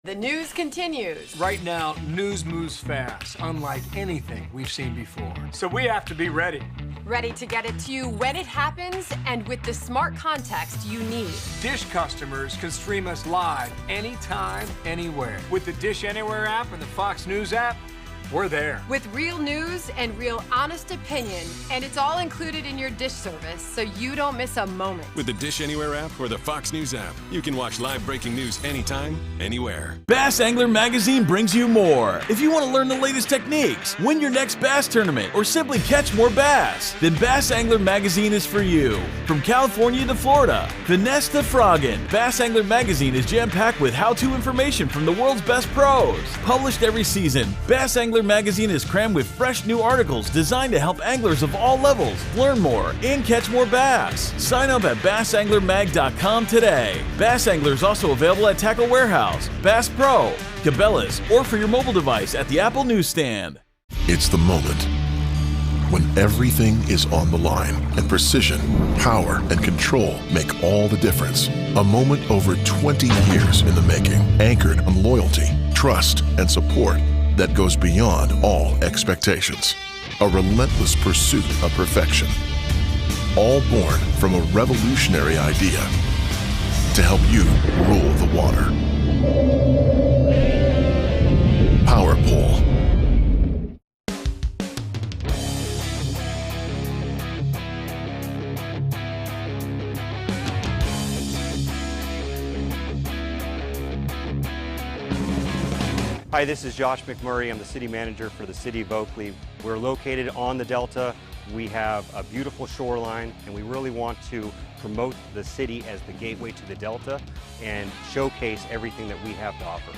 The news continues. Right now, news moves fast, unlike anything we've seen before. So we have to be ready. Ready to get it to you when it happens and with the smart context you need. Dish customers can stream us live anytime, anywhere. With the Dish Anywhere app and the Fox News app, we're there. With real news and real honest opinion, and it's all included in your Dish service, so you don't miss a moment. With the Dish Anywhere app or the Fox News app, you can watch live breaking news anytime, anywhere. Bass Angler Magazine brings you more. If you want to learn the latest techniques, win your next bass tournament, or simply catch more bass, then Bass Angler Magazine is for you. From California to Florida, finesse to frogging, Bass Angler Magazine is jam-packed with how-to information from the world's best pros. Published every season, Bass Angler Magazine is crammed with fresh new articles designed to help anglers of all levels learn more and catch more bass. Sign up at bassanglermag.com today. Bass Angler is also available at Tackle Warehouse, Bass Pro, Cabela's, or for your mobile device at the Apple newsstand. It's the moment when everything is on the line and precision, power, and control make all the difference. A moment over 20 years in the making, anchored on loyalty, trust, and support that goes beyond all expectations. A relentless pursuit of perfection. All born from a revolutionary idea to help you rule the water. Power Pole. Hi, this is Josh McMurray. I'm the city manager for the City of Oakley. We're located on the Delta. We have a beautiful shoreline, and we really want to promote the city as the gateway to the Delta and showcase everything that we have to offer.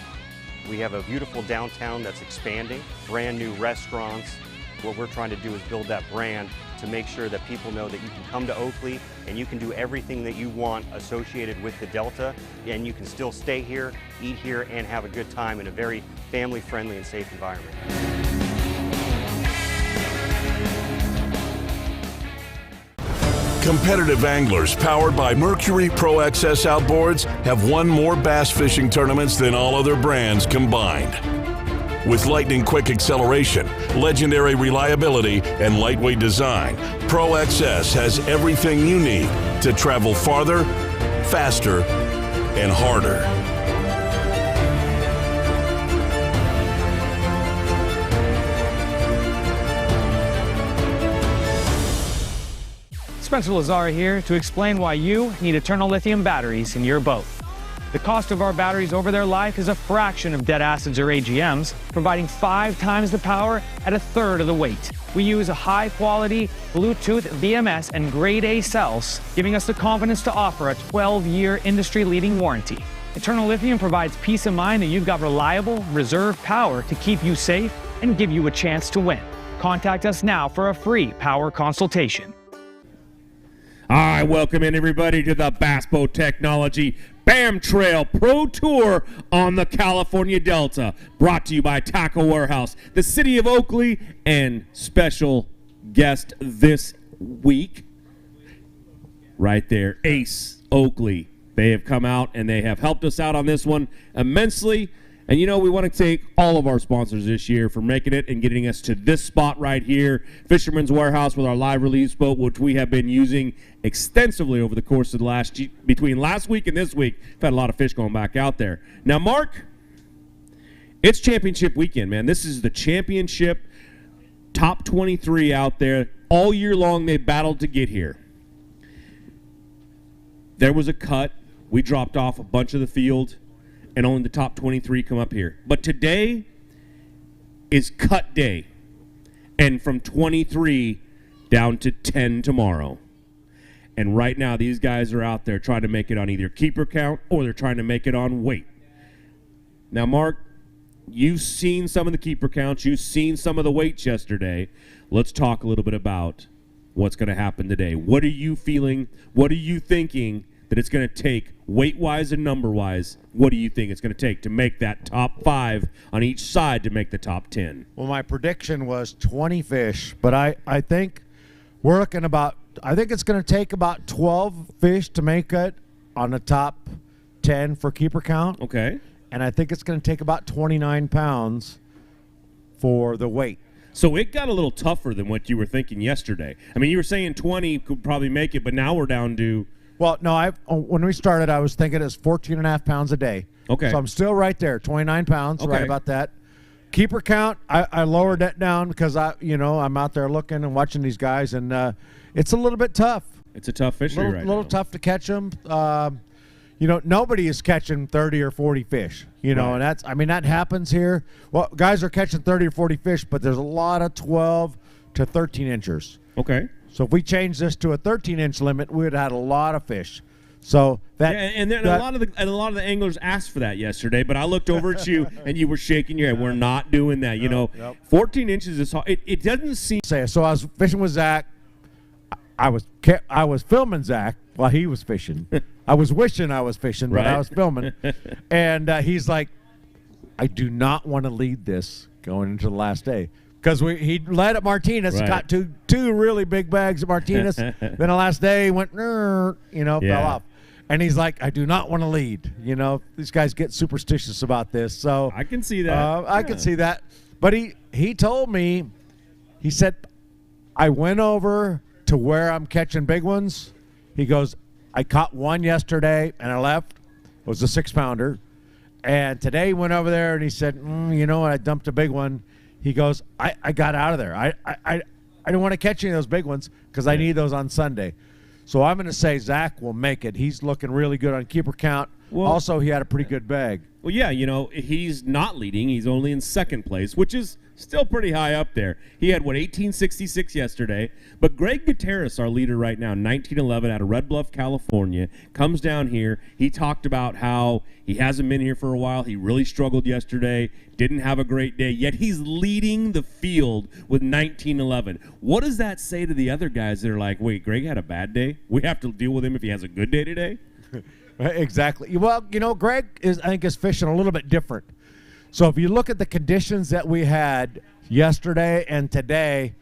We have a beautiful downtown that's expanding, brand new restaurants. What we're trying to do is build that brand to make sure that people know that you can come to Oakley and you can do everything that you want associated with the Delta, and you can still stay here, eat here, and have a good time in a very family-friendly and safe environment. Competitive anglers powered by Mercury Pro XS outboards have won more bass fishing tournaments than all other brands combined. With lightning-quick acceleration, legendary reliability, and lightweight design, Pro XS has everything you need to travel farther, faster, and harder. Spencer Lazara here to explain why you need Eternal Lithium batteries in your boat. The cost of our batteries over their life is a fraction of dead acids or AGMs, providing 5 times the power at 1/3 of the weight. We use a high-quality Bluetooth BMS and grade A cells, giving us the confidence to offer a 12-year industry-leading warranty. Eternal Lithium provides peace of mind that you've got reliable, reserve power to keep you safe and give you a chance to win. Contact us now for a free power consultation. All right, welcome in everybody to the Bass Boat Technology BAM Trail Pro Tour on the California Delta, brought to you by Tackle Warehouse, the City of Oakley, and special guest this week, right there, Ace Oakley. They have come out and they have helped us out on this one immensely. And you know, we want to thank all of our sponsors this year for making it and getting us to this spot right here, Fisherman's Warehouse, with our live release boat, which we have been using extensively over the course of the between last week and this week. We've had a lot of fish going back out there. Now, Mark, it's championship weekend, man. This is the championship top 23 out there. All year long, they battled to get here. There was a cut. We dropped off a bunch of the field, and only the top 23 come up here. But today is cut day, and from 23 down to 10 tomorrow. And right now, these guys are out there trying to make it on either keeper count or they're trying to make it on weight. Now, Mark, you've seen some of the keeper counts. You've seen some of the weights yesterday. Let's talk a little bit about what's going to happen today. What are you feeling? What are you thinking that it's going to take weight-wise and number-wise? What do you think it's going to take to make that top 5 on each side to make the top 10? Well, my prediction was 20 fish, but I think we're looking about, I think it's going to take about 12 fish to make it on the top 10 for keeper count. Okay. and I think it's going to take about 29 pounds for the weight. So it got a little tougher than what you were thinking yesterday. I mean, you were saying 20 could probably make it, but now we're down to... Well, no, when we started, I was thinking it's 14.5 pounds a day. Okay. So I'm still right there, 29 pounds, Okay. right about that. Keeper count, I lowered that down because I'm out there looking and watching these guys, and it's a little bit tough. It's a tough fishery right now. A little tough to catch them. Nobody is catching 30 or 40 fish. And that happens here. Well, guys are catching 30 or 40 fish, but there's a lot of 12 to 13 inchers. Okay. So if we change this to a 13-inch limit, we would have had a lot of fish. So that a lot of the anglers asked for that yesterday, but I looked over at you and you were shaking your head. We're not doing that. 14 inches is it doesn't seem. So I was fishing with Zach. I was filming Zach while he was fishing. I was wishing I was fishing, but I was filming. And he's like, I do not want to lead this going into the last day. Because he led at Martinez, got two really big bags at Martinez. Then the last day he went, fell off. And he's like, I do not want to lead. These guys get superstitious about this. So I can see that. I can see that. But he told me, he said, I went over to where I'm catching big ones. He goes, I caught one yesterday and I left. It was a 6-pounder. And today he went over there and he said, I dumped a big one. He goes, I got out of there. I don't want to catch any of those big ones because I need those on Sunday. So I'm going to say Zach will make it. He's looking really good on keeper count. Well, also, he had a pretty good bag. Well, yeah, he's not leading. He's only in second place, which is still pretty high up there. He had, 1866 yesterday. But Greg Gutierrez, our leader right now, 1911 out of Red Bluff, California, comes down here. He talked about how he hasn't been here for a while. He really struggled yesterday, didn't have a great day, yet he's leading the field with 1911. What does that say to the other guys that are like, wait, Greg had a bad day? We have to deal with him if he has a good day today? Exactly. Well, Greg is fishing a little bit different. So if you look at the conditions that we had yesterday and today,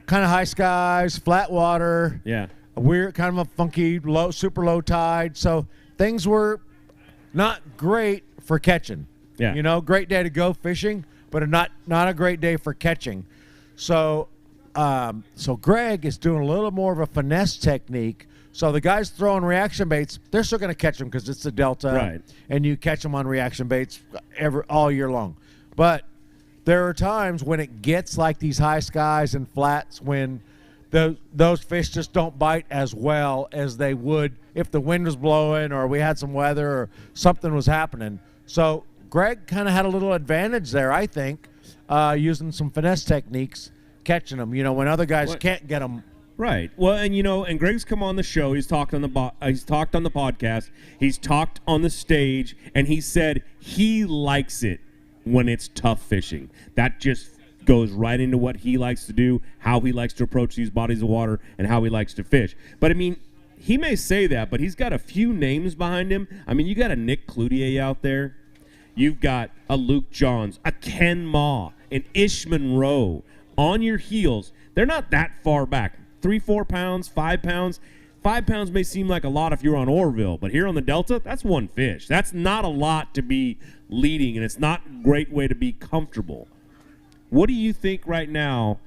kind of high skies, flat water. Yeah. We're kind of a funky, super low tide. So things were not great for catching. Yeah. Great day to go fishing, but not a great day for catching. So Greg is doing a little more of a finesse technique. So the guys throwing reaction baits, they're still going to catch them because it's the Delta, right? And you catch them on reaction baits all year long. But there are times when it gets like these high skies and flats when those fish just don't bite as well as they would if the wind was blowing or we had some weather or something was happening. So Greg kind of had a little advantage there, I think, using some finesse techniques, catching them. When other guys can't get them. Right. Well, and Greg's come on the show. He's talked on the podcast. He's talked on the stage, and he said he likes it when it's tough fishing. That just goes right into what he likes to do, how he likes to approach these bodies of water, and how he likes to fish. But he may say that, but he's got a few names behind him. You got a Nick Cloutier out there. You've got a Luke Johns, a Ken Mah, an Ish Monroe on your heels. They're not that far back. 3-4 pounds, 5 pounds. 5 pounds may seem like a lot if you're on Orville, but here on the Delta, that's one fish. That's not a lot to be leading, and it's not a great way to be comfortable. What do you think right now?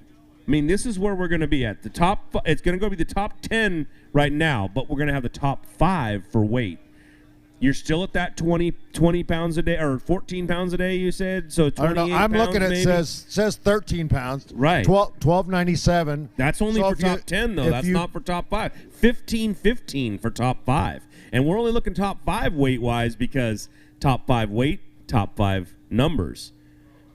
This is where we're going to be at. The top. It's going to be the top 10 right now, but we're going to have the top 5 for weight. You're still at that 20 pounds a day or 14 pounds a day, you said? So 28 I'm pounds looking at maybe? says 13 pounds. Right. 12.97. That's only for top 10, though. That's not for top 5. 15.15 for top 5. And we're only looking top 5 weight-wise because top 5 weight, top 5 numbers.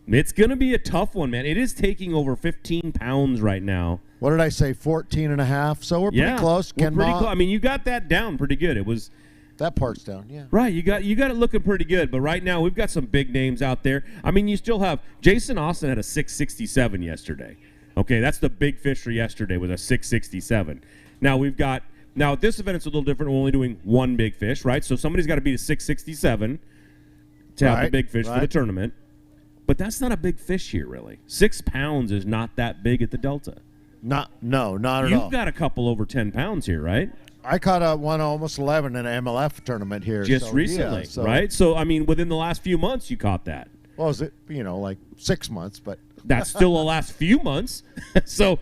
It's going to be a tough one, man. It is taking over 15 pounds right now. What did I say, 14 and a half? So we're pretty close. We're pretty close. You got that down pretty good. It was... That part's down, yeah. Right, you got it looking pretty good, but right now we've got some big names out there. You still have Jason Austin had a 667 yesterday. Okay, that's the big fish for yesterday with a 667. Now at this event it's a little different. We're only doing one big fish, right? So somebody's got to beat a 667 to have the big fish for the tournament. But that's not a big fish here, really. 6 pounds is not that big at the Delta. No, not at all. You've got a couple over 10 pounds here, right? I caught one almost 11 in an MLF tournament here. Just recently, right? So, I mean, within the last few months, you caught that. Well, is it, like 6 months, but. That's still the last few months. So,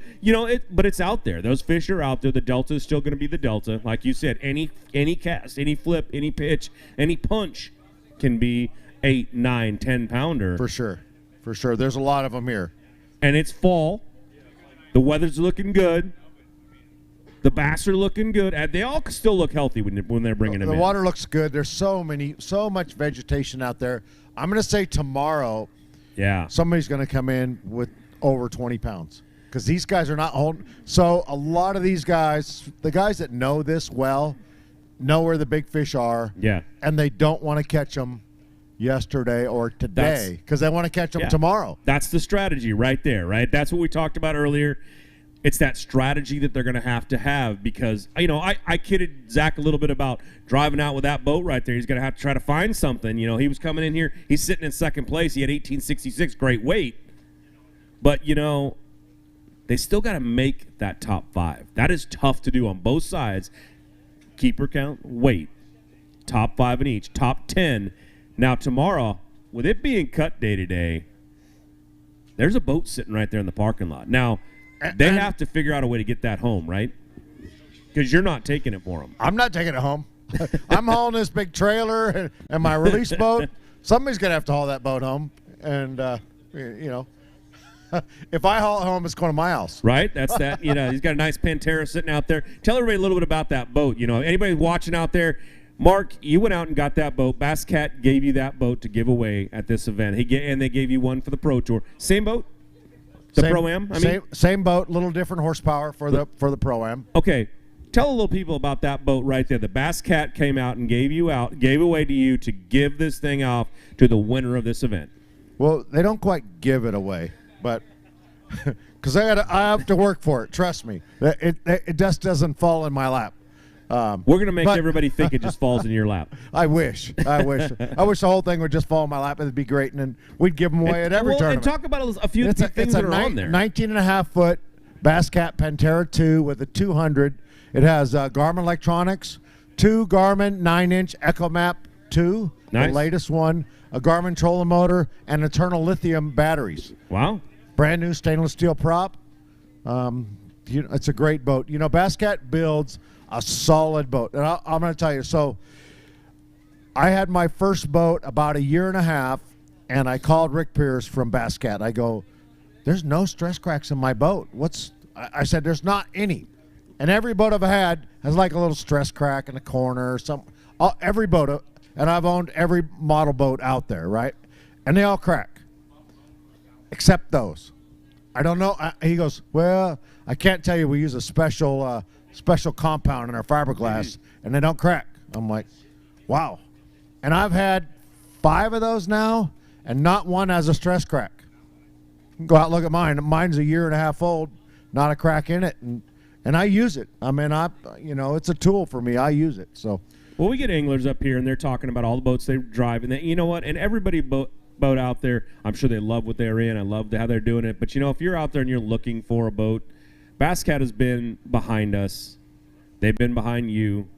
but it's out there. Those fish are out there. The Delta is still going to be the Delta. Like you said, any cast, any flip, any pitch, any punch can be 8, 9, 10 pounder. For sure. There's a lot of them here. And it's fall. The weather's looking good. The bass are looking good. And they all still look healthy when they're bringing them in. The water looks good. There's so much vegetation out there. I'm going to say tomorrow, somebody's going to come in with over 20 pounds because these guys are not holding. So a lot of these guys, the guys that know this well, know where the big fish are. Yeah. And they don't want to catch them yesterday or today because they want to catch them tomorrow. That's the strategy right there, right? That's what we talked about earlier. It's that strategy that they're going to have because, I kidded Zach a little bit about driving out with that boat right there. He's going to have to try to find something. He was coming in here. He's sitting in second place. He had 1866, great weight. But, they still got to make that top 5. That is tough to do on both sides. Keeper count, weight, top 5 in each, top 10. Now, tomorrow, with it being cut day today, there's a boat sitting right there in the parking lot. Now, they have to figure out a way to get that home, right? Because you're not taking it for them. I'm not taking it home. I'm hauling this big trailer and my release boat. Somebody's going to have to haul that boat home. And, if I haul it home, it's going to my house. Right? That's that. He's got a nice Pantera sitting out there. Tell everybody a little bit about that boat. Anybody watching out there, Mark, you went out and got that boat. Bass Cat gave you that boat to give away at this event. And they gave you one for the Pro Tour. Same boat? The Pro-Am? Same boat, little different horsepower for the Pro-Am. Okay. Tell a little people about that boat right there. The Bass Cat came out and gave away to you to give this thing off to the winner of this event. Well, they don't quite give it away, but because I have to work for it. Trust me, it just doesn't fall in my lap. We're going to make everybody think it just falls in your lap. I wish. I wish the whole thing would just fall in my lap. It'd be great, and then we'd give them away at every tournament. And talk about a few things that are on there. 19.5-foot Bass Cat Pantera 2 with a 200. It has Garmin electronics, 2 Garmin 9-inch EchoMap 2, the latest one, a Garmin trolling motor, and eternal lithium batteries. Wow. Brand new stainless steel prop. It's a great boat. Bass Cat builds a solid boat. And I'm going to tell you, so I had my first boat about 1.5 years, and I called Rick Pierce from Bass Cat. I go, there's no stress cracks in my boat. I said, there's not any. And every boat I've had has like a little stress crack in the corner or something. Every boat, and I've owned every model boat out there, right? And they all crack, except those. I don't know. He goes, well, I can't tell you. We use a special compound in our fiberglass, and they don't crack. I'm like, wow. And I've had 5 of those now, and not one has a stress crack. Go out and look at mine. Mine's 1.5 years old, not a crack in it, and I use it. I mean, it's a tool for me. I use it. So, well, we get anglers up here, and they're talking about all the boats they drive, and you know what? And everybody boat out there, I'm sure they love what they're in. I love how they're doing it. But if you're out there and you're looking for a boat, Bass Cat has been behind us. They've been behind you.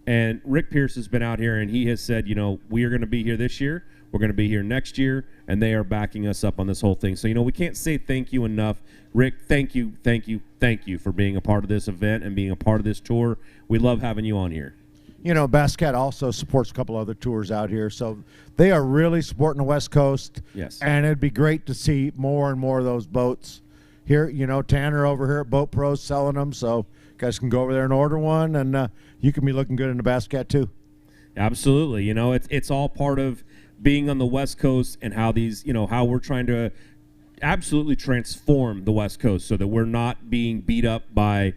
And Rick Pierce has been out here, and he has said, we are going to be here this year. We're going to be here next year, and they are backing us up on this whole thing. So, we can't say thank you enough. Rick, thank you for being a part of this event and being a part of this tour. We love having you on here. Bass Cat also supports a couple other tours out here, so they are really supporting the West Coast. Yes. And it'd be great to see more and more of those boats here. Tanner over here at Boat Pros selling them, so you guys can go over there and order one, and you can be looking good in the Bass Cat too. Absolutely. It's all part of being on the West Coast and how these, how we're trying to absolutely transform the West Coast so that we're not being beat up by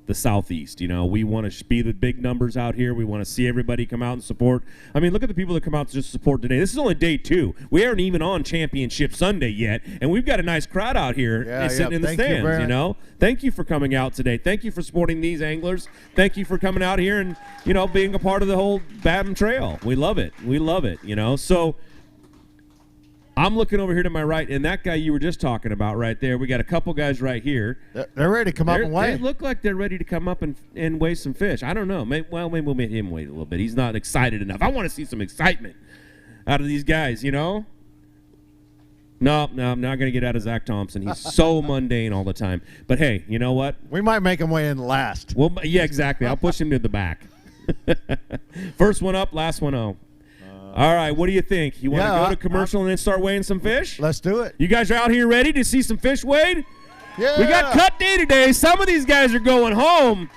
the Southeast. We want to be the big numbers out here. We want to see everybody come out and support. I mean, look at the people that come out to just support today. This is only day 2. We aren't even on Championship Sunday yet, and we've got a nice crowd out here sitting in the stands. Thank you for coming out today. Thank you for supporting these anglers. Thank you for coming out here and being a part of the whole BAM Trail. We love it. So I'm looking over here to my right, and that guy you were just talking about right there, we got a couple guys right here. They're ready to come up and weigh. They look like they're ready to come up and weigh some fish. I don't know. Maybe we'll make him wait a little bit. He's not excited enough. I want to see some excitement out of these guys, you know? No, I'm not going to get out of Zach Thompson. He's so mundane all the time. But, hey, you know what? We might make him weigh in last. Well, yeah, exactly. I'll push him to the back. First one up, last one out. All right, what do you think? You want to go to commercial and then start weighing some fish? Let's do it. You guys are out here ready to see some fish weighed? Yeah. We got cut day today. Some of these guys are going home.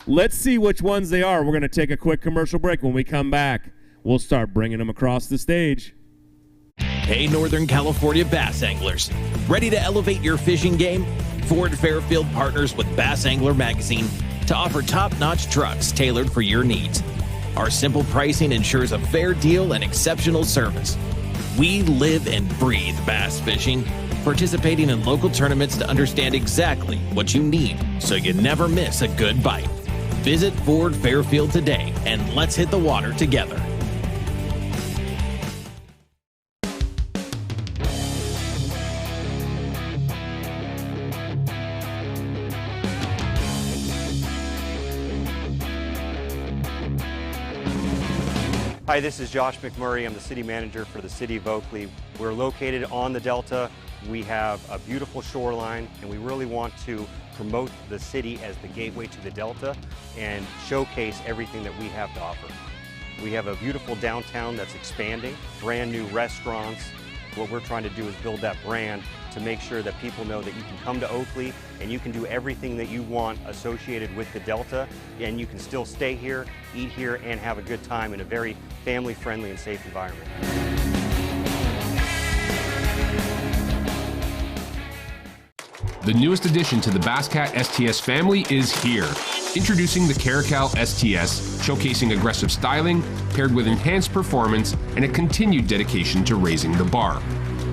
Let's see which ones they are. We're going to take a quick commercial break. When we come back, we'll start bringing them across the stage. Hey, Northern California bass anglers. Ready to elevate your fishing game? Ford Fairfield partners with Bass Angler Magazine to offer top-notch trucks tailored for your needs. Our simple pricing ensures a fair deal and exceptional service. We live and breathe bass fishing, participating in local tournaments to understand exactly what you need so you never miss a good bite. Visit Ford Fairfield today and let's hit the water together. Hi, this is Josh McMurray. I'm the city manager for the City of Oakley. We're located on the Delta. We have a beautiful shoreline, and we really want to promote the city as the gateway to the Delta and showcase everything that we have to offer. We have a beautiful downtown that's expanding, brand new restaurants. What we're trying to do is build that brand to make sure that people know that you can come to Oakley and you can do everything that you want associated with the Delta, and you can still stay here, eat here, and have a good time in a very family-friendly and safe environment. The newest addition to the Basscat STS family is here. Introducing the Kayak STS, showcasing aggressive styling, paired with enhanced performance and a continued dedication to raising the bar.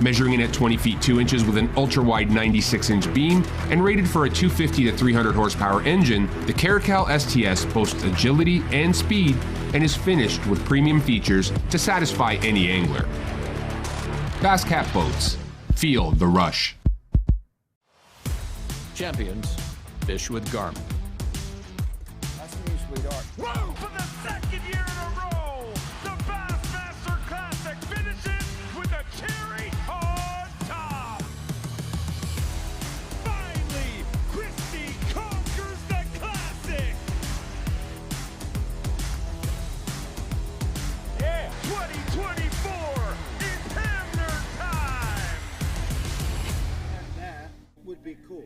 Measuring in at 20 feet 2 inches with an ultra-wide 96-inch beam and rated for a 250 to 300 horsepower engine, the Kayak STS boasts agility and speed and is finished with premium features to satisfy any angler. Basscat boats. Feel the rush. Champions, fish with Garmin. That's me, sweetheart. Whoa! For the second year in a row, the Bassmaster Classic finishes with a cherry on top. Finally, Christie conquers the Classic. Yeah, 2024 is Hamner time. And that would be cool.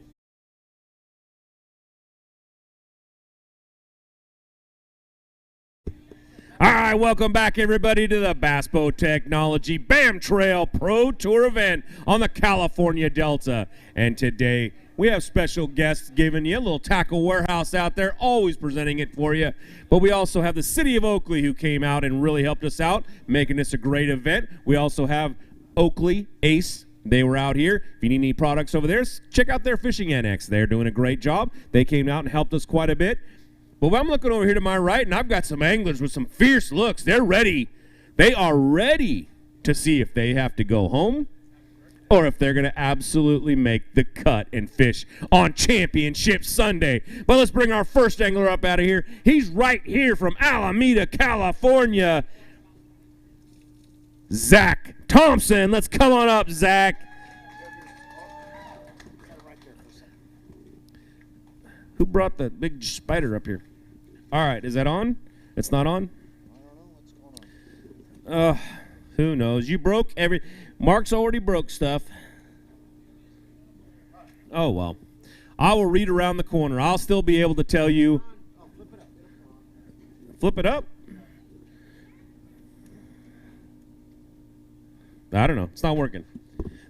All right, welcome back, everybody, to the Bass Boat Technology BAM Trail Pro Tour event on the California Delta. And today, we have special guests giving you a little tackle warehouse out there, always presenting it for you. But we also have the City of Oakley, who came out and really helped us out, making this a great event. We also have Oakley Ace. They were out here. If you need any products over there, check out their fishing annex. They're doing a great job. They came out and helped us quite a bit. But I'm looking over here to my right, and I've got some anglers with some fierce looks. They're ready. They are ready to see if they have to go home or if they're going to absolutely make the cut and fish on Championship Sunday. But let's bring our first angler up out of here. He's right here from Alameda, California. Zach Thompson. Let's come on up, Zach. Who brought the big spider up here? All right, is that on? It's not on? I don't know what's going on. Who knows? You broke every... Mark's already broke stuff. Oh, well. I will read around the corner. I'll still be able to tell you... Oh, flip it up. Flip it up? I don't know. It's not working.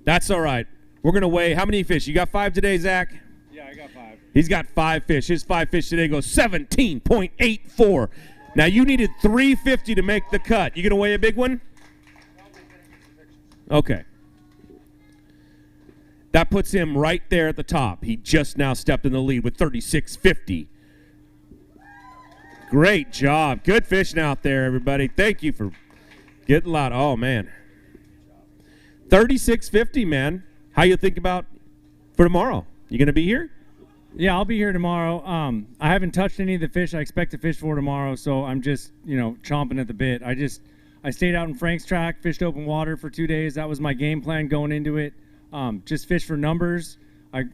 That's all right. We're going to weigh... How many fish? You got 5 today, Zach? Yeah, I got 5. He's got 5 fish. His 5 fish today goes 17.84. Now, you needed 350 to make the cut. You going to weigh a big one? Okay. That puts him right there at the top. He just now stepped in the lead with 36.50. Great job. Good fishing out there, everybody. Thank you for getting loud. Oh, man. $36.50, man. How you think about for tomorrow? You going to be here? Yeah, I'll be here tomorrow. I haven't touched any of the fish I expect to fish for tomorrow, so I'm just, chomping at the bit. I stayed out in Frank's track, fished open water for 2 days. That was my game plan going into it. Just fish for numbers. I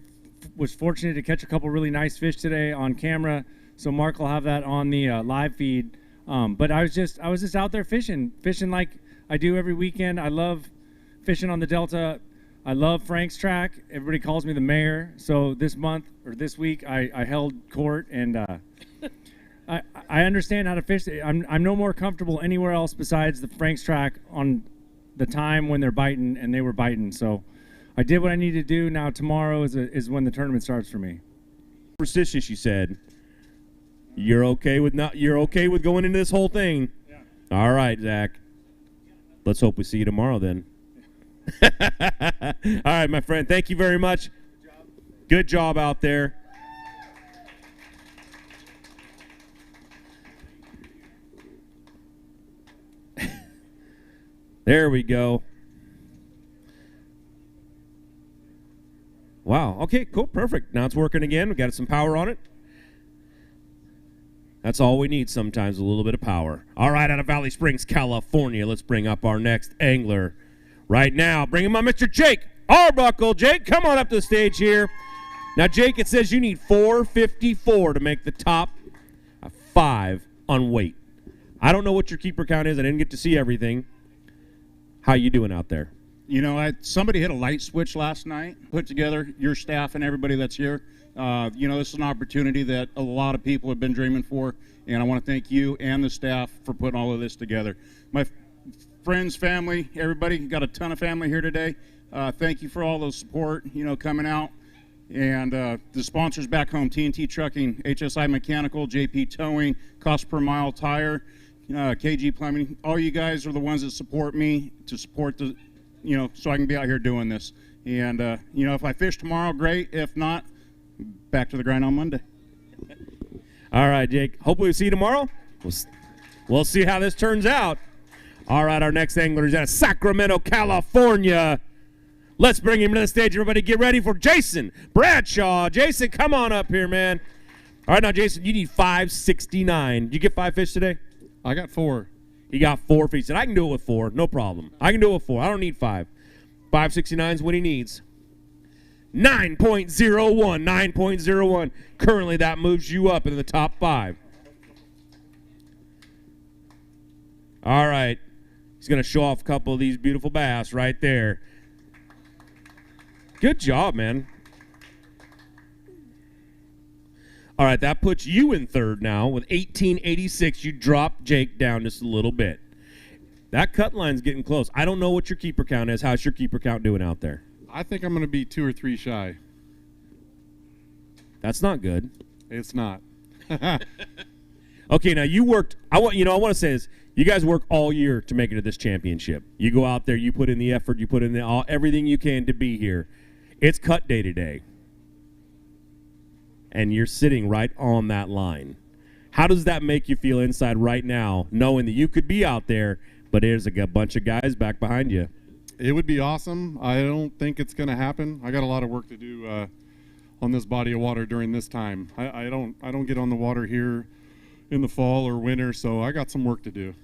was fortunate to catch a couple really nice fish today on camera, so Mark will have that on the live feed. But I was just out there fishing like I do every weekend. I love fishing on the Delta. I love Frank's track. Everybody calls me the mayor. So this week, I held court, and I understand how to fish. I'm no more comfortable anywhere else besides the Frank's track on the time when they're biting, and they were biting. So I did what I needed to do. Now tomorrow is when the tournament starts for me. Superstitious, you said. You're okay with going into this whole thing. Yeah. All right, Zach. Let's hope we see you tomorrow then. All right, my friend. Thank you very much. Good job out there. There we go. Wow. Okay, cool. Perfect. Now it's working again. We got some power on it. That's all we need sometimes, a little bit of power. All right, out of Valley Springs, California, let's bring up our next angler. Right now, bring him on Mr. Jake Arbuckle. Jake, come on up to the stage here. Now, Jake, it says you need 454 to make the top 5 on weight. I don't know what your keeper count is. I didn't get to see everything. How you doing out there? Somebody hit a light switch last night, put together your staff and everybody that's here. This is an opportunity that a lot of people have been dreaming for, and I want to thank you and the staff for putting all of this together. My friends, family, everybody, got a ton of family here today. Thank you for all the support, coming out. And the sponsors back home, TNT Trucking, HSI Mechanical, JP Towing, Cost Per Mile Tire, KG Plumbing. All you guys are the ones that support me to support the, so I can be out here doing this. And, if I fish tomorrow, great. If not, back to the grind on Monday. All right, Jake. Hopefully we'll see you tomorrow. We'll see how this turns out. All right, our next angler is out of Sacramento, California. Let's bring him to the stage. Everybody get ready for Jason Bradshaw. Jason, come on up here, man. All right, now, Jason, you need 569. Did you get 5 fish today? I got 4. He got 4 fish. He said, I can do it with 4. No problem. I can do it with 4. I don't need 5. 569 is what he needs. 9.01. 9.01. Currently, that moves you up into the top 5. All right. He's going to show off a couple of these beautiful bass right there. Good job, man. All right, that puts you in third now with 1886. You drop Jake down just a little bit. That cut line's getting close. I don't know what your keeper count is. How's your keeper count doing out there? I think I'm going to be 2 or 3 shy. That's not good. It's not. Okay, now you worked. I want to say this. You guys work all year to make it to this championship. You go out there, you put in the effort, you put in everything you can to be here. It's cut day today. And you're sitting right on that line. How does that make you feel inside right now, knowing that you could be out there, but there's a bunch of guys back behind you? It would be awesome. I don't think it's going to happen. I got a lot of work to do on this body of water during this time. I don't get on the water here in the fall or winter, so I got some work to do.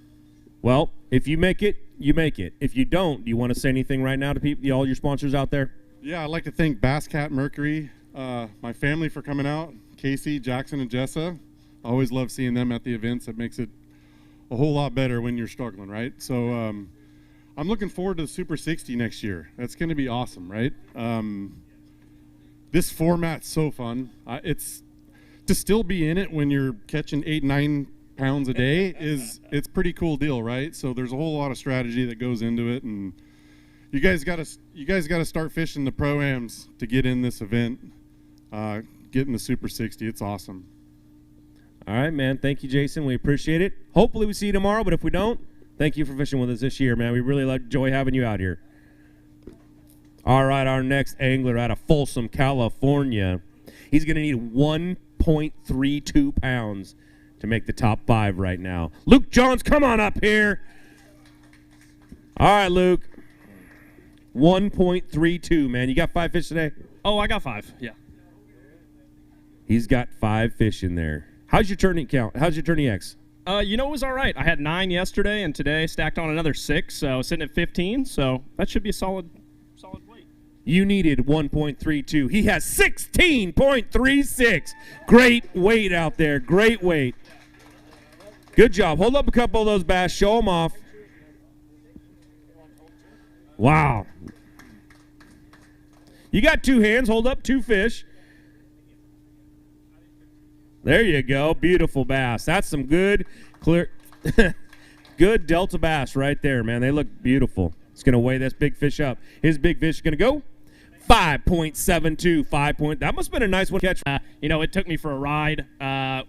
Well, if you make it, you make it. If you don't, do you want to say anything right now to people, all your sponsors out there? Yeah, I'd like to thank Bass Cat Mercury, my family for coming out, Casey, Jackson, and Jessa. I always love seeing them at the events. It makes it a whole lot better when you're struggling, right? So I'm looking forward to the Super 60 next year. That's going to be awesome, right? This format's so fun. It's to still be in it when you're catching 8-9 pounds a day it's pretty cool deal, right? So there's a whole lot of strategy that goes into it, and you guys got to start fishing the pro-ams to get in this event, get in the Super 60. It's awesome. All right, man. Thank you, Jason. We appreciate it. Hopefully we see you tomorrow, but if we don't, thank you for fishing with us this year, man. We really enjoy having you out here. All right, our next angler out of Folsom, California. He's going to need 1.32 pounds to make the top 5 right now. Luke Jones, come on up here. All right, Luke. 1.32, man. You got 5 fish today? Oh, I got 5, yeah. He's got 5 fish in there. How's your tourney count? How's your tourney X? You know, it was all right. I had 9 yesterday, and today stacked on another 6, so sitting at 15, so that should be a solid weight. You needed 1.32. He has 16.36. Great weight out there. Great weight. Good job. Hold up a couple of those bass. Show them off. Wow. You got 2 hands. Hold up 2 fish. There you go. Beautiful bass. That's some good, clear, good Delta bass right there, man. They look beautiful. It's going to weigh this big fish up. His big fish is going to go 5.72. That must have been a nice one to catch. You know, it took me for a ride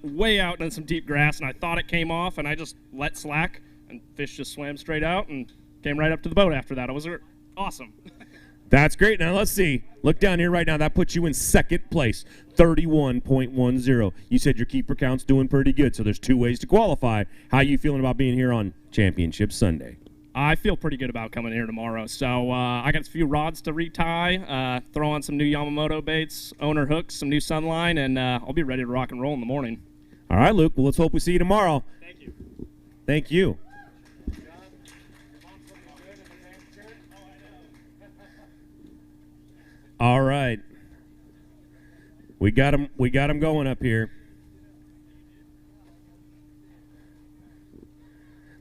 way out in some deep grass, and I thought it came off, and I just let slack, and fish just swam straight out and came right up to the boat after that. It was awesome. That's great. Now, let's see. Look down here right now. That puts you in second place, 31.10. You said your keeper count's doing pretty good, so there's 2 ways to qualify. How you feeling about being here on Championship Sunday? I feel pretty good about coming here tomorrow. So I got a few rods to retie, throw on some new Yamamoto baits, owner hooks, some new Sunline, and I'll be ready to rock and roll in the morning. All right, Luke. Well, let's hope we see you tomorrow. Thank you. Thank you. All right. We got him going up here.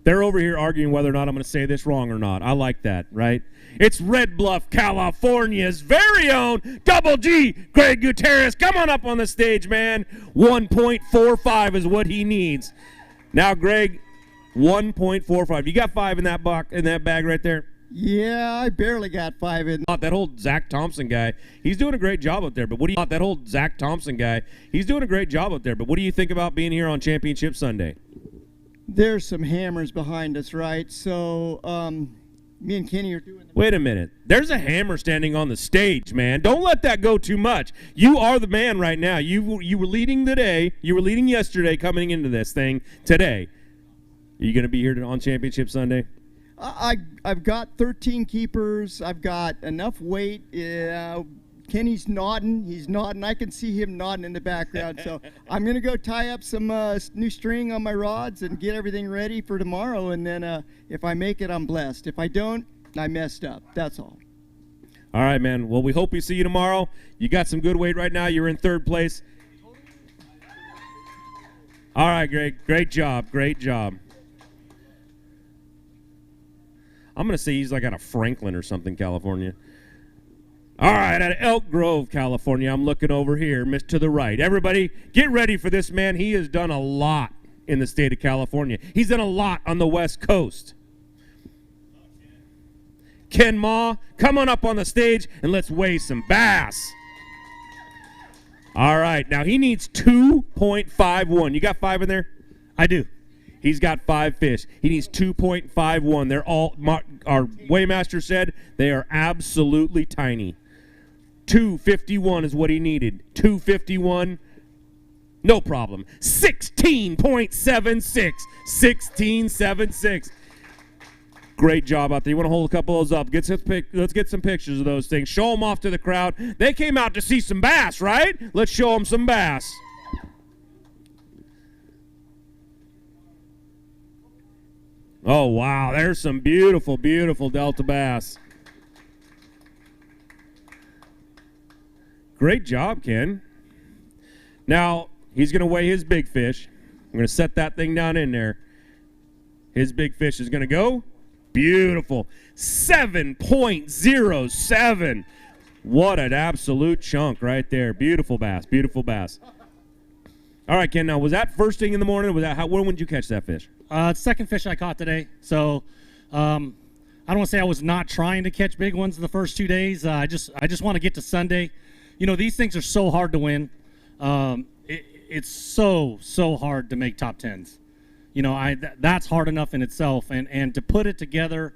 They're over here arguing whether or not I'm going to say this wrong or not. I like that, right? It's Red Bluff, California's very own Double G, Greg Gutierrez. Come on up on the stage, man. 1.45 is what he needs. Now, Greg, 1.45. You got 5 in that bag right there? Yeah, I barely got 5 in. That old Zach Thompson guy, he's doing a great job up there. But what do you? That old Zach Thompson guy, he's doing a great job up there. But what do you think about being here on Championship Sunday? There's some hammers behind us, right? So, me and Kenny are doing. Wait a minute. There's a hammer standing on the stage, man. Don't let that go too much. You are the man right now. You were leading today. You were leading yesterday, coming into this thing today. Are you going to be here on Championship Sunday? I've got 13 keepers. I've got enough weight. Kenny's nodding. He's nodding. I can see him nodding in the background. So I'm going to go tie up some new string on my rods and get everything ready for tomorrow. And then if I make it, I'm blessed. If I don't, I messed up. That's all. All right, man. Well, we hope we see you tomorrow. You got some good weight right now. You're in 3rd place. All right, Greg. Great job. Great job. I'm going to say he's like out of Franklin or something, California. All right, out of Elk Grove, California. I'm looking over here, to the right. Everybody, get ready for this man. He has done a lot in the state of California. He's done a lot on the West Coast. Ken Mah, come on up on the stage and let's weigh some bass. All right, now he needs 2.51. You got 5 in there? I do. He's got 5 fish. He needs 2.51. They're all, our weighmaster said, they are absolutely tiny. 251 is what he needed. 251, no problem. 16.76. 16.76. Great job out there. You want to hold a couple of those up. Let's get some pictures of those things. Show them off to the crowd. They came out to see some bass, right? Let's show them some bass. Oh, wow. There's some beautiful, beautiful Delta bass. Great job, Ken. Now, he's going to weigh his big fish. I'm going to set that thing down in there. His big fish is going to go. Beautiful. 7.07. What an absolute chunk right there. Beautiful bass. Beautiful bass. All right, Ken. Now, was that first thing in the morning? When would you catch that fish? Second fish I caught today. So I don't want to say I was not trying to catch big ones the first 2 days. I just want to get to Sunday. You know, these things are so hard to win. It's so hard to make top 10s. You know, that's hard enough in itself. And to put it together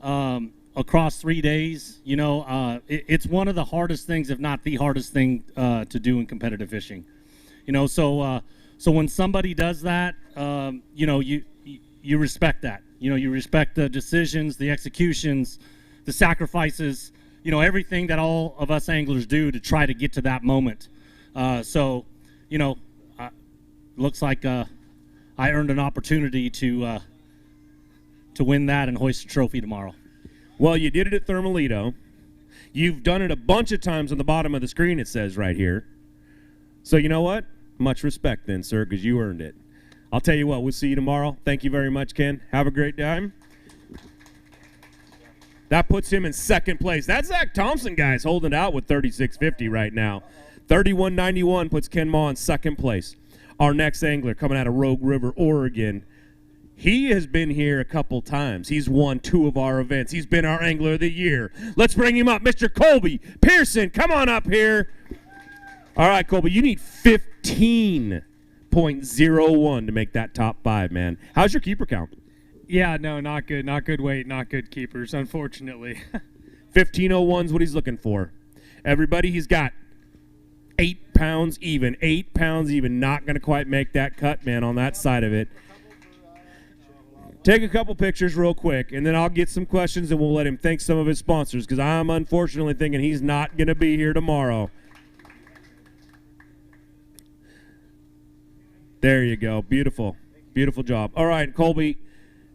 across 3 days, you know, it's one of the hardest things, if not the hardest thing to do in competitive fishing. You know, so when somebody does that, you know, you respect that. You know, you respect the decisions, the executions, the sacrifices, you know, everything that all of us anglers do to try to get to that moment. So, you know, looks like I earned an opportunity to win that and hoist a trophy tomorrow. Well, you did it at Thermalito. You've done it a bunch of times on the bottom of the screen, it says right here. So you know what? Much respect then, sir, because you earned it. I'll tell you what, we'll see you tomorrow. Thank you very much, Ken. Have a great time. That puts him in second place. That Zach Thompson guy's holding out with 36.50 right now. 31.91 puts Ken Mah in second place. Our next angler coming out of Rogue River, Oregon. He has been here a couple times. He's won 2 of our events. He's been our Angler of the Year. Let's bring him up. Mr. Colby Pearson, come on up here. All right, Colby, you need 15.01 to make that top 5, man. How's your keeper count? Yeah, no, not good. Not good weight, not good keepers, unfortunately. 15.01 is what he's looking for. Everybody, he's got 8 pounds even. 8 pounds even. Not going to quite make that cut, man, on that side of it. Take a couple pictures real quick, and then I'll get some questions, and we'll let him thank some of his sponsors, because I'm unfortunately thinking he's not going to be here tomorrow. There you go. Beautiful. Beautiful job. All right, Colby.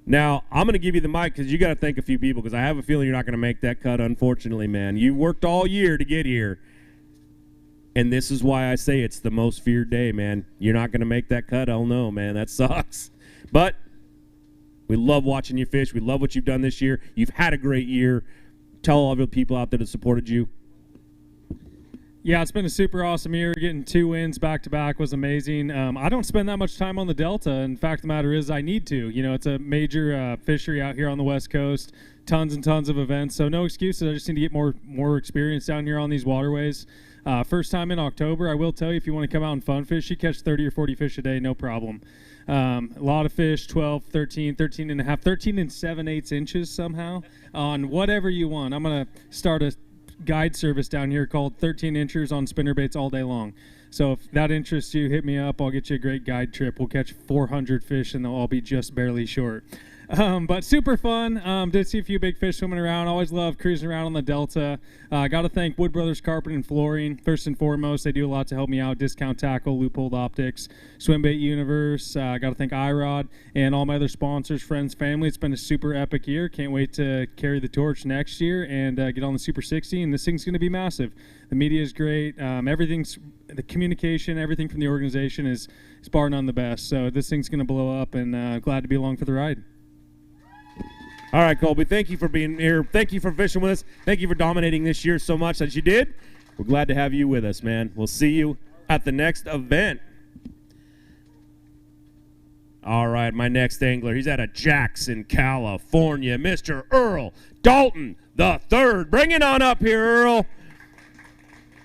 Now, I'm going to give you the mic because you got to thank a few people, because I have a feeling you're not going to make that cut, unfortunately, man. You worked all year to get here, and this is why I say it's the most feared day, man. You're not going to make that cut. Oh, no, man. That sucks. But we love watching you fish. We love what you've done this year. You've had a great year. Tell all the people out there that supported you. Yeah, it's been a super awesome year. Getting 2 wins back-to-back was amazing. I don't spend that much time on the Delta. In fact, the matter is I need to. You know, it's a major fishery out here on the West Coast. Tons and tons of events, so no excuses. I just need to get more experience down here on these waterways. First time in October, I will tell you, if you want to come out and fun fish, you catch 30 or 40 fish a day, no problem. A lot of fish, 12, 13, 13 and a half, 13 and 7/8 inches somehow on whatever you want. I'm going to start a guide service down here called 13 inchers on spinnerbaits all day long. So if that interests you, hit me up. I'll get you a great guide trip. We'll catch 400 fish and they'll all be just barely short. But super fun. Did see a few big fish swimming around. Always love cruising around on the Delta. Got to thank Wood Brothers Carpet and Flooring. First and foremost, they do a lot to help me out. Discount Tackle, Loophole Optics, Swim Bait Universe. Got to thank iRod and all my other sponsors, friends, family. It's been a super epic year. Can't wait to carry the torch next year and get on the Super 60. And this thing's going to be massive. The media is great. Everything's the communication, everything from the organization is bar none the best. So this thing's going to blow up, and glad to be along for the ride. All right, Colby, thank you for being here. Thank you for fishing with us. Thank you for dominating this year so much that you did. We're glad to have you with us, man. We'll see you at the next event. All right, my next angler, he's out of Jackson, California, Mr. Earl Dalton the third. Bring it on up here, Earl.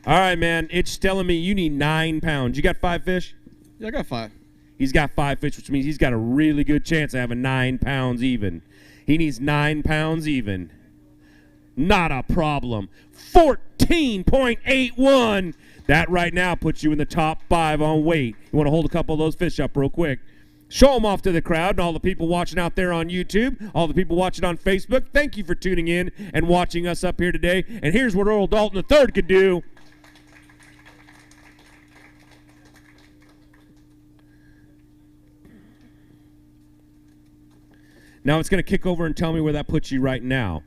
All right, man, it's telling me you need 9 pounds. You got 5 fish? Yeah, I got 5. He's got 5 fish, which means he's got a really good chance of having 9 pounds even. He needs 9 pounds even. Not a problem. 14.81. That right now puts you in the top 5 on weight. You want to hold a couple of those fish up real quick. Show them off to the crowd and all the people watching out there on YouTube, all the people watching on Facebook. Thank you for tuning in and watching us up here today. And here's what Earl Dalton III could do. Now it's going to kick over and tell me where that puts you right now.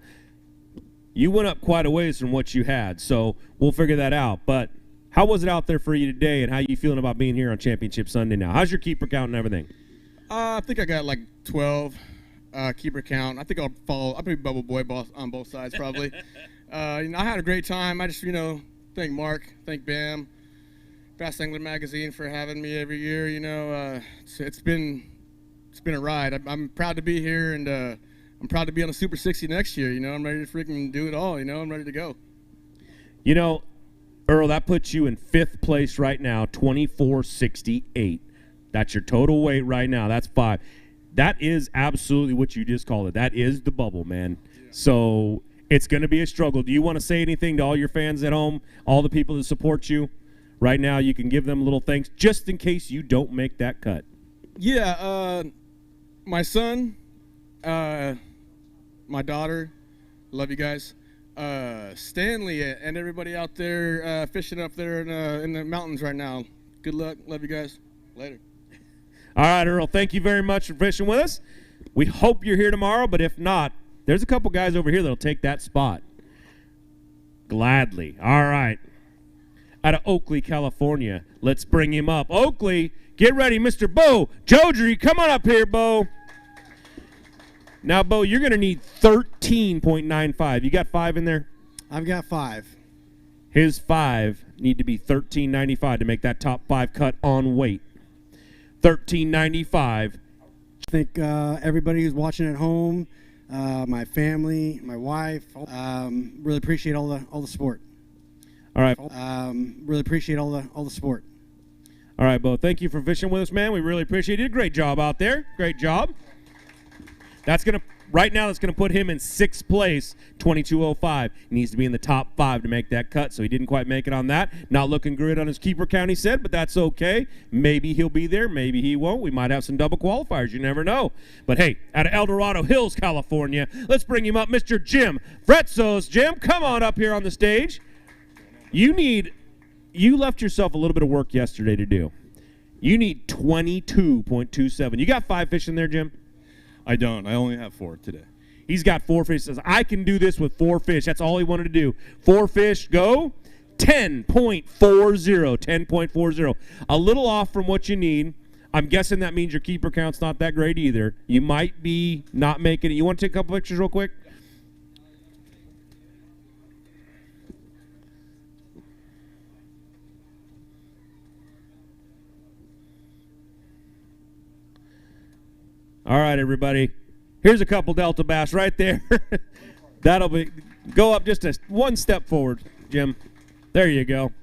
You went up quite a ways from what you had, so we'll figure that out. But how was it out there for you today, and how you feeling about being here on Championship Sunday now? How's your keeper count and everything? I think I got like 12 keeper count. I think I'll be bubble boy on both sides probably. I had a great time. I just, thank Mark, thank BAM, Bass Angler Magazine for having me every year. It's been a ride. I'm proud to be here, and I'm proud to be on a Super 60 next year. I'm ready to freaking do it all. I'm ready to go. Earl, that puts you in 5th place right now, 24.68. That's your total weight right now. That's 5. That is absolutely what you just called it. That is the bubble, man. Yeah. So it's going to be a struggle. Do you want to say anything to all your fans at home, all the people that support you? Right now, you can give them a little thanks just in case you don't make that cut. Yeah, my son, my daughter, love you guys. Stanley and everybody out there fishing up there in the mountains right now. Good luck. Love you guys. Later. All right, Earl, thank you very much for fishing with us. We hope you're here tomorrow, but if not, there's a couple guys over here that'll take that spot. Gladly. All right. Out of Oakley, California. Let's bring him up. Oakley, get ready, Mr. Bo Jodry. Come on up here, Bo. Now, Bo, you're going to need 13.95. You got 5 in there? I've got 5. His 5 need to be 13.95 to make that top 5 cut on weight. 13.95. I think everybody who's watching at home, my family, my wife, really appreciate all the support. All right. Really appreciate all the support. All right, Bo. Thank you for fishing with us, man. We really appreciate it. Great job out there. Great job. That's gonna put him in 6th place, 22.05. He needs to be in the top 5 to make that cut, so he didn't quite make it on that. Not looking good on his keeper count, he said, but that's okay. Maybe he'll be there. Maybe he won't. We might have some double qualifiers. You never know. But, hey, out of El Dorado Hills, California, let's bring him up, Mr. Jim Fretzos. Jim, come on up here on the stage. You left yourself a little bit of work yesterday to do. You need 22.27. You got 5 fish in there, Jim? I don't. I only have 4 today. He's got 4 fish. He says, I can do this with 4 fish. That's all he wanted to do. 4 fish, go. 10.40. 10.40. A little off from what you need. I'm guessing that means your keeper count's not that great either. You might be not making it. You want to take a couple pictures real quick? All right, everybody. Here's a couple Delta bass right there. That'll be go up just one step forward, Jim. There you go. Want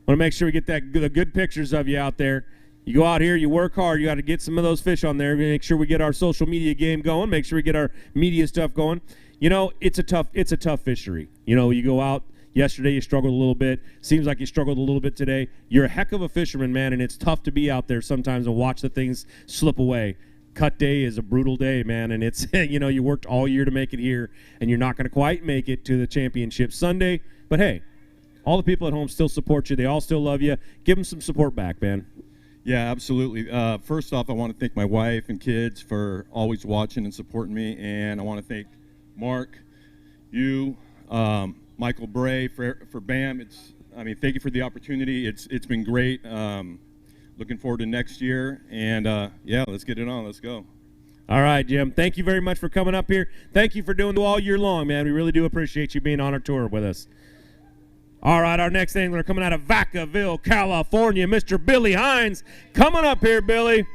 to make sure we get the good pictures of you out there. You go out here, you work hard. You got to get some of those fish on there. Make sure we get our social media game going. Make sure we get our media stuff going. You know, it's a tough fishery. You know, you go out. Yesterday you struggled a little bit. Seems like you struggled a little bit today. You're a heck of a fisherman, man, and it's tough to be out there sometimes and watch the things slip away. Cut day is a brutal day, man, and it's, you know, you worked all year to make it here, and you're not going to quite make it to the championship Sunday. But, hey, all the people at home still support you. They all still love you. Give them some support back, man. Yeah, absolutely. First off, I want to thank my wife and kids for always watching and supporting me, and I want to thank Mark, you, Michael Bray for BAM. Thank you for the opportunity. It's been great. Looking forward to next year, and yeah, let's get it on. Let's go. All right, Jim. Thank you very much for coming up here. Thank you for doing it all year long, man. We really do appreciate you being on our tour with us. All right, our next angler coming out of Vacaville, California, Mr. Billy Hines. Coming up here, Billy.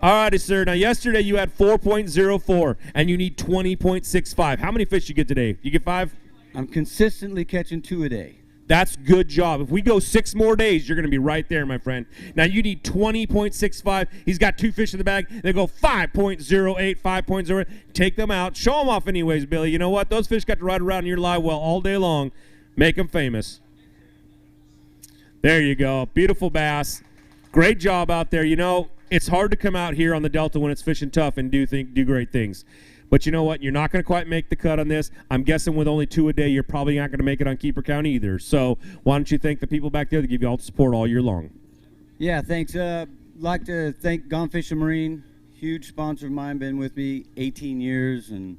All righty, sir. Now, yesterday you had 4.04, and you need 20.65. How many fish you get today? You get 5? I'm consistently catching 2 a day. That's good job. If we go 6 more days, you're going to be right there, my friend. Now, you need 20.65. He's got 2 fish in the bag. They go 5.08, 5.0. Take them out. Show them off anyways, Billy. You know what? Those fish got to ride around in your live well all day long. Make them famous. There you go. Beautiful bass. Great job out there. You know, it's hard to come out here on the Delta when it's fishing tough and do great things. But you know what? You're not going to quite make the cut on this. I'm guessing with only 2 a day, you're probably not going to make it on keeper count either. So why don't you thank the people back there that give you all the support all year long? Yeah, thanks. Like to thank Gone Fishing Marine, huge sponsor of mine, been with me 18 years and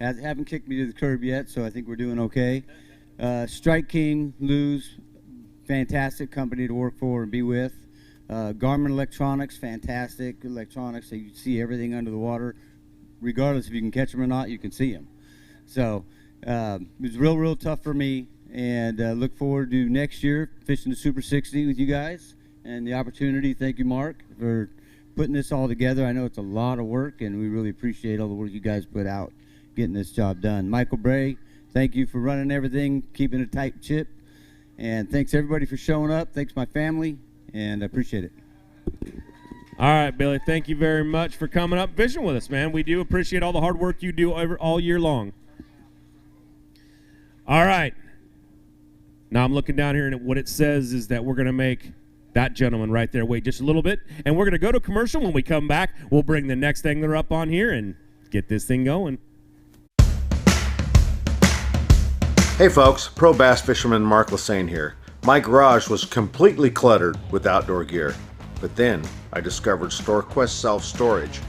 haven't kicked me to the curb yet, so I think we're doing okay. Strike King, Luz, fantastic company to work for and be with. Garmin Electronics, fantastic electronics, so you can see everything under the water. Regardless if you can catch them or not, you can see them. So it was real tough for me, and look forward to next year fishing the Super 60 with you guys and the opportunity. Thank you, Mark, for putting this all together. I know it's a lot of work, and we really appreciate all the work you guys put out getting this job done. Michael Bray, thank you for running everything, keeping a tight ship, and thanks everybody for showing up. Thanks my family, and I appreciate it. All right, Billy, thank you very much for coming up fishing with us, man. We do appreciate all the hard work you do all year long. All right. Now I'm looking down here, and what it says is that we're going to make that gentleman right there wait just a little bit, and we're going to go to commercial. When we come back, we'll bring the next angler up on here and get this thing going. Hey folks, pro bass fisherman Mark Lassane here. My garage was completely cluttered with outdoor gear, but then I discovered StoreQuest self-storage.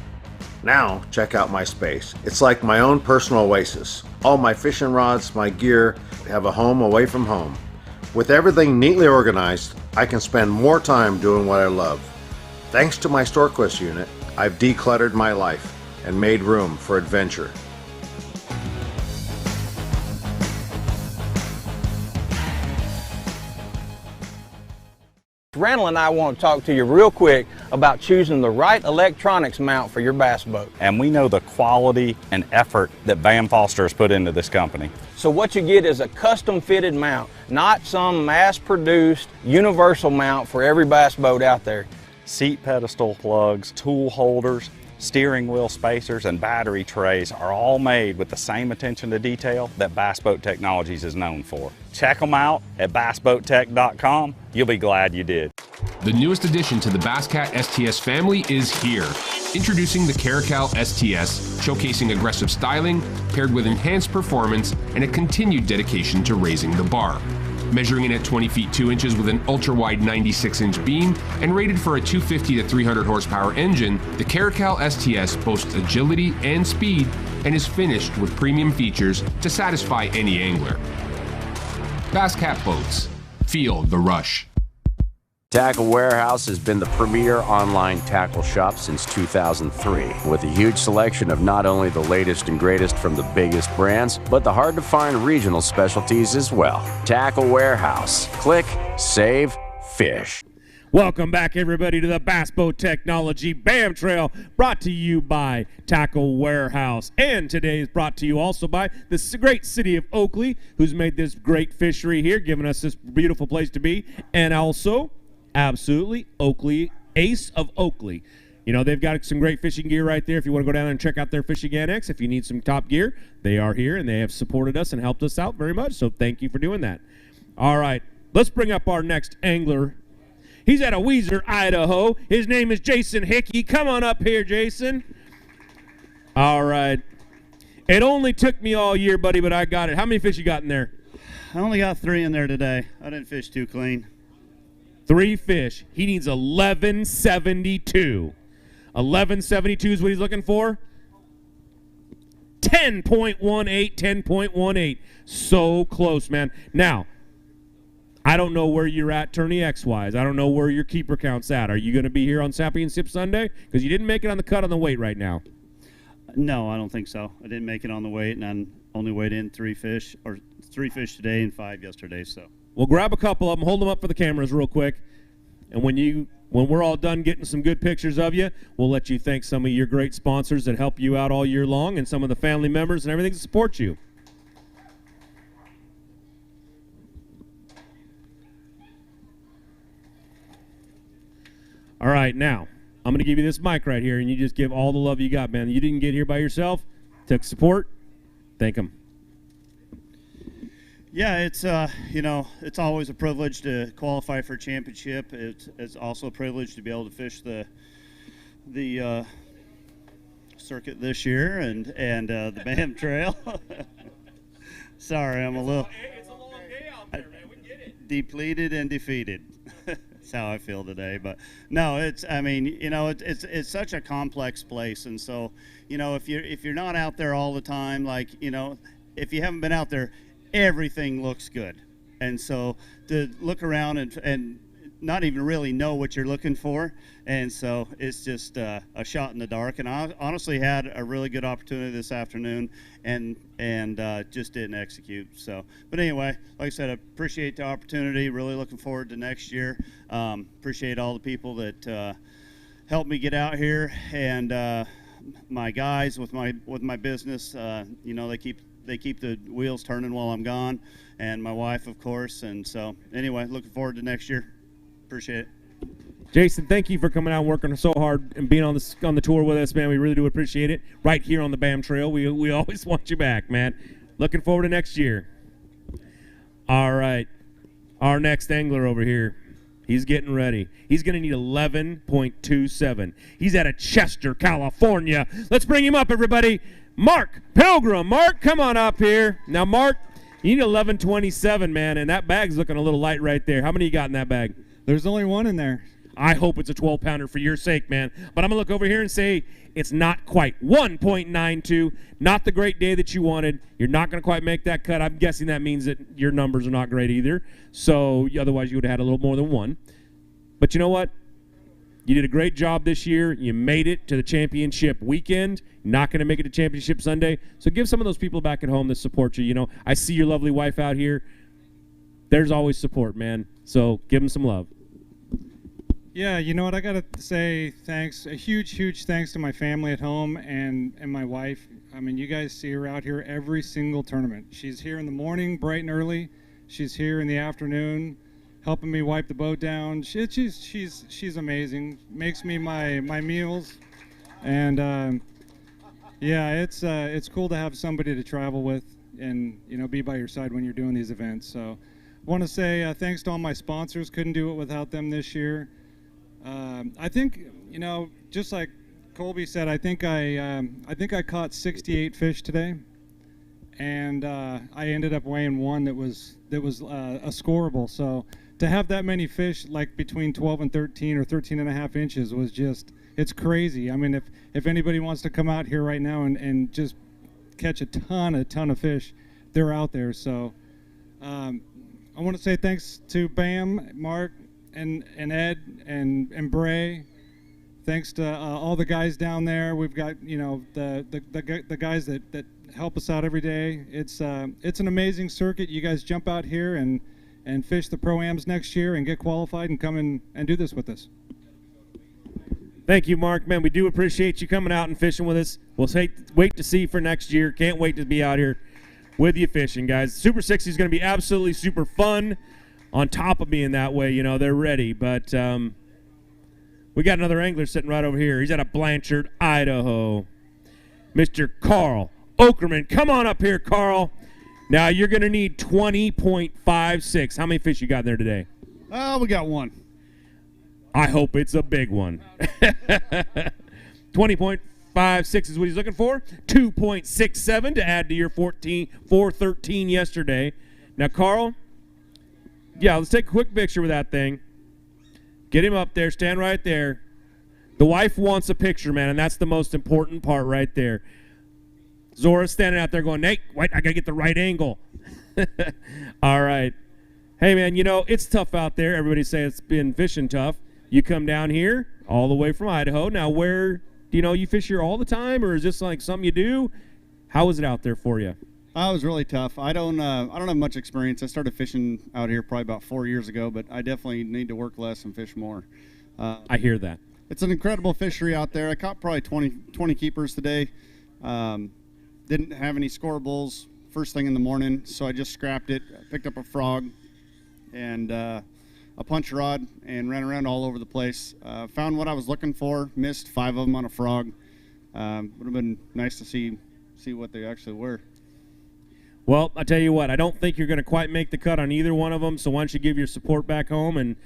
Now check out my space. It's like my own personal oasis. All my fishing rods, my gear have a home away from home. With everything neatly organized, I can spend more time doing what I love. Thanks to my StoreQuest unit, I've decluttered my life and made room for adventure. Randall and I want to talk to you real quick about choosing the right electronics mount for your bass boat. And we know the quality and effort that Bam Foster has put into this company. So what you get is a custom fitted mount, not some mass-produced universal mount for every bass boat out there. Seat pedestal plugs, tool holders, steering wheel spacers, and battery trays are all made with the same attention to detail that Bass Boat Technologies is known for. Check them out at bassboattech.com. You'll be glad you did. The newest addition to the Basscat STS family is here. Introducing the Kayak STS, showcasing aggressive styling paired with enhanced performance and a continued dedication to raising the bar. Measuring in at 20 feet 2 inches with an ultra-wide 96-inch beam and rated for a 250 to 300 horsepower engine, the Kayak STS boasts agility and speed and is finished with premium features to satisfy any angler. Basscat Boats. Feel the rush. Tackle Warehouse has been the premier online tackle shop since 2003, with a huge selection of not only the latest and greatest from the biggest brands, but the hard-to-find regional specialties as well. Tackle Warehouse. Click, save, fish. Welcome back, everybody, to the Bass Boat Technology BAM Trail, brought to you by Tackle Warehouse. And today is brought to you also by the great City of Oakley, who's made this great fishery here, giving us this beautiful place to be, and also absolutely Oakley, Ace of Oakley. You know, they've got some great fishing gear right there. If you want to go down and check out their fishing annex, if you need some top gear, they are here, and they have supported us and helped us out very much, so thank you for doing that. All right, let's bring up our next angler. He's out of Weiser, Idaho. His name is Jason Hickey. Come on up here, Jason. All right. It only took me all year, buddy, but I got it. How many fish you got in there? I only got 3 in there today. I didn't fish too clean. 3 fish. He needs 1172. 1172 is what he's looking for. 10.18, 10.18. So close, man. Now, I don't know where you're at tourney X-wise. I don't know where your keeper count's at. Are you going to be here on Sappy and Sip Sunday? Because you didn't make it on the cut on the weight right now. No, I don't think so. I didn't make it on the weight, and I only weighed in 3 fish, or 3 fish today and 5 yesterday, so. Well, grab a couple of them, hold them up for the cameras real quick, and when we're all done getting some good pictures of you, we'll let you thank some of your great sponsors that help you out all year long and some of the family members and everything that support you. All right, now, I'm going to give you this mic right here, and you just give all the love you got, man. You didn't get here by yourself. Took support. Thank them. Yeah, it's you know, it's always a privilege to qualify for a championship. It's also a privilege to be able to fish the circuit this year and the BAM Trail. Sorry, I'm a little. It's a long day out there, man. We get it. Depleted and defeated. That's how I feel today. But no, it's. I mean, you know, it's such a complex place, and so you know, if you're not out there all the time, like you know, if you haven't been out there, everything looks good. And so to look around and not even really know what you're looking for, and so it's just a shot in the dark. And I honestly had a really good opportunity this afternoon and just didn't execute. So, but anyway, like I said, I appreciate the opportunity. Really looking forward to next year. Appreciate all the people that helped me get out here, and my guys with my business. You know, they keep the wheels turning while I'm gone, and my wife, of course. And so anyway, looking forward to next year. Appreciate it. Jason, thank you for coming out, working so hard, and being on the tour with us, man. We really do appreciate it. Right here on the BAM Trail, we always want you back, man. Looking forward to next year. All right, our next angler over here, he's getting ready. He's going to need 11.27. He's out of Chester, California. Let's bring him up, everybody. Mark Pilgrim. Mark, come on up here. Now, Mark, You need 1127, man, and that bag's looking a little light right there. How many you got in that bag? There's only one in there. I hope it's a 12-pounder for your sake, man. But I'm going to look over here and say it's not quite. 1.92, not the great day that you wanted. You're not going to quite make that cut. I'm guessing that means that your numbers are not great either. So otherwise you would have had a little more than one. But you know what? You did a great job this year. You made it to the championship weekend. Not going to make it to championship Sunday. So give some of those people back at home that support you. You know, I see your lovely wife out here. There's always support, man. So give them some love. Yeah, you know what? I got to say thanks, a huge, huge thanks to my family at home and my wife. I mean, you guys see her out here every single tournament. She's here in the morning, bright and early. She's here in the afternoon, helping me wipe the boat down. She's amazing. Makes me my meals, and yeah, it's cool to have somebody to travel with and be by your side when you're doing these events. So, I want to say thanks to all my sponsors. Couldn't do it without them this year. I think just like Colby said, I think I caught 68 fish today, and I ended up weighing one that was a scoreable. So to have that many fish, like between 12 and 13 or 13 and a half inches, was it's crazy. I mean, if anybody wants to come out here right now and just catch a ton of fish, they're out there. So I want to say thanks to Bam, Mark, and Ed and Bray. Thanks to all the guys down there. We've got the guys that help us out every day. It's an amazing circuit. You guys jump out here and fish the Pro-Ams next year and get qualified and come in and do this with us. Thank you, Mark. Man, we do appreciate you coming out and fishing with us. We'll wait to see you for next year. Can't wait to be out here with you fishing, guys. Super 60 is going to be absolutely super fun. On top of being that way, they're ready. But we got another angler sitting right over here. He's out of Blanchard, Idaho. Mr. Carl Okerman. Come on up here, Carl. Now, you're going to need 20.56. How many fish you got in there today? We got one. I hope it's a big one. 20.56 is what he's looking for. 2.67 to add to your 413 yesterday. Now, Carl, yeah, let's take a quick picture with that thing. Get him up there. Stand right there. The wife wants a picture, man, and that's the most important part right there. Zora's standing out there going, Nate, wait, I got to get the right angle. All right. Hey, man, it's tough out there. Everybody say it's been fishing tough. You come down here all the way from Idaho. Now, where, you fish here all the time, or is this like something you do? How is it out there for you? It was really tough. I don't have much experience. I started fishing out here probably about 4 years ago, but I definitely need to work less and fish more. I hear that. It's an incredible fishery out there. I caught probably 20 keepers today. Didn't have any scoreables first thing in the morning, so I just scrapped it, picked up a frog and a punch rod and ran around all over the place. Found what I was looking for, missed 5 of them on a frog. Would have been nice to see what they actually were. Well, I tell you what, I don't think you're going to quite make the cut on either one of them, so why don't you give your support back home and,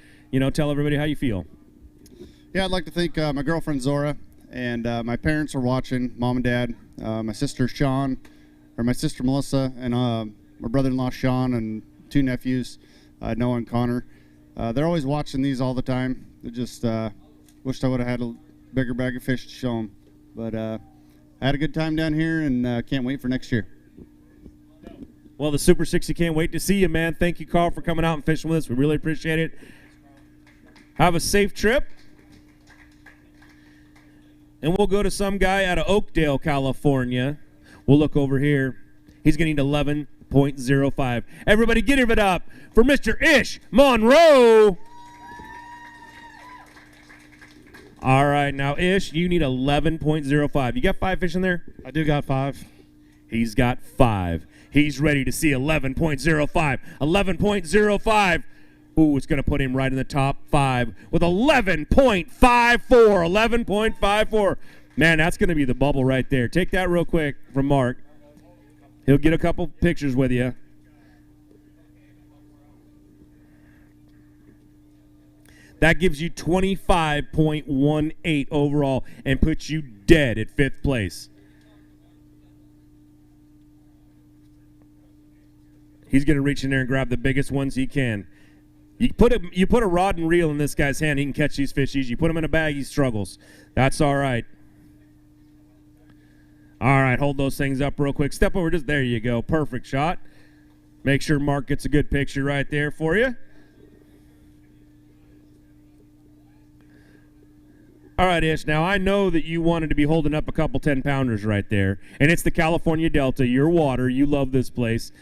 tell everybody how you feel. Yeah, I'd like to thank my girlfriend Zora, and my parents are watching, Mom and Dad, my sister my sister Melissa, and my brother-in-law Sean, and 2 nephews, Noah and Connor. They're always watching these all the time. They just wished I would have had a bigger bag of fish to show them. But I had a good time down here, and can't wait for next year. Well, the Super 60 can't wait to see you, man. Thank you, Carl, for coming out and fishing with us. We really appreciate it. Have a safe trip. And we'll go to some guy out of Oakdale, California. We'll look over here. He's going to need 11.05. Everybody give it up for Mr. Ish Monroe. All right, now, Ish, you need 11.05. You got 5 fish in there? I do got 5. He's got 5. He's ready to see 11.05. 11.05. Ooh, it's going to put him right in the top 5 with 11.54. 11.54. Man, that's going to be the bubble right there. Take that real quick from Mark. He'll get a couple pictures with you. That gives you 25.18 overall and puts you dead at 5th place. He's going to reach in there and grab the biggest ones he can. You put a rod and reel in this guy's hand, he can catch these fish easy. You put him in a bag, he struggles. That's all right. All right, hold those things up real quick. Step over, just there you go. Perfect shot. Make sure Mark gets a good picture right there for you. All right, Ish, now I know that you wanted to be holding up a couple 10-pounders right there, and it's the California Delta, your water. You love this place.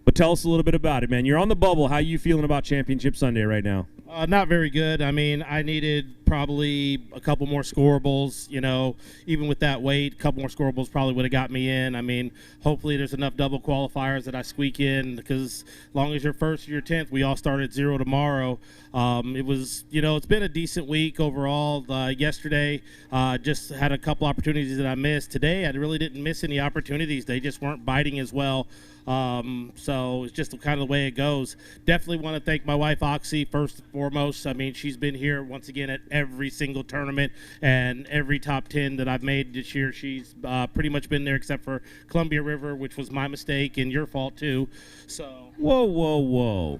But tell us a little bit about it, man. You're on the bubble. How you feeling about Championship Sunday right now? Not very good. I mean, I needed probably a couple more scorables, you know, even with that weight, a couple more scorables probably would have got me in. I mean, hopefully there's enough double qualifiers that I squeak in, because as long as you're first or you're 10th, we all start at 0 tomorrow. It was, you know, it's been a decent week overall. Yesterday, just had a couple opportunities that I missed. Today, I really didn't miss any opportunities. They just weren't biting as well. So it's just kind of the way it goes. Definitely want to thank my wife Oxy first and foremost. I mean, she's been here once again at every single tournament and every top 10 that I've made this year. She's pretty much been there except for Columbia River, which was my mistake and your fault too. So whoa.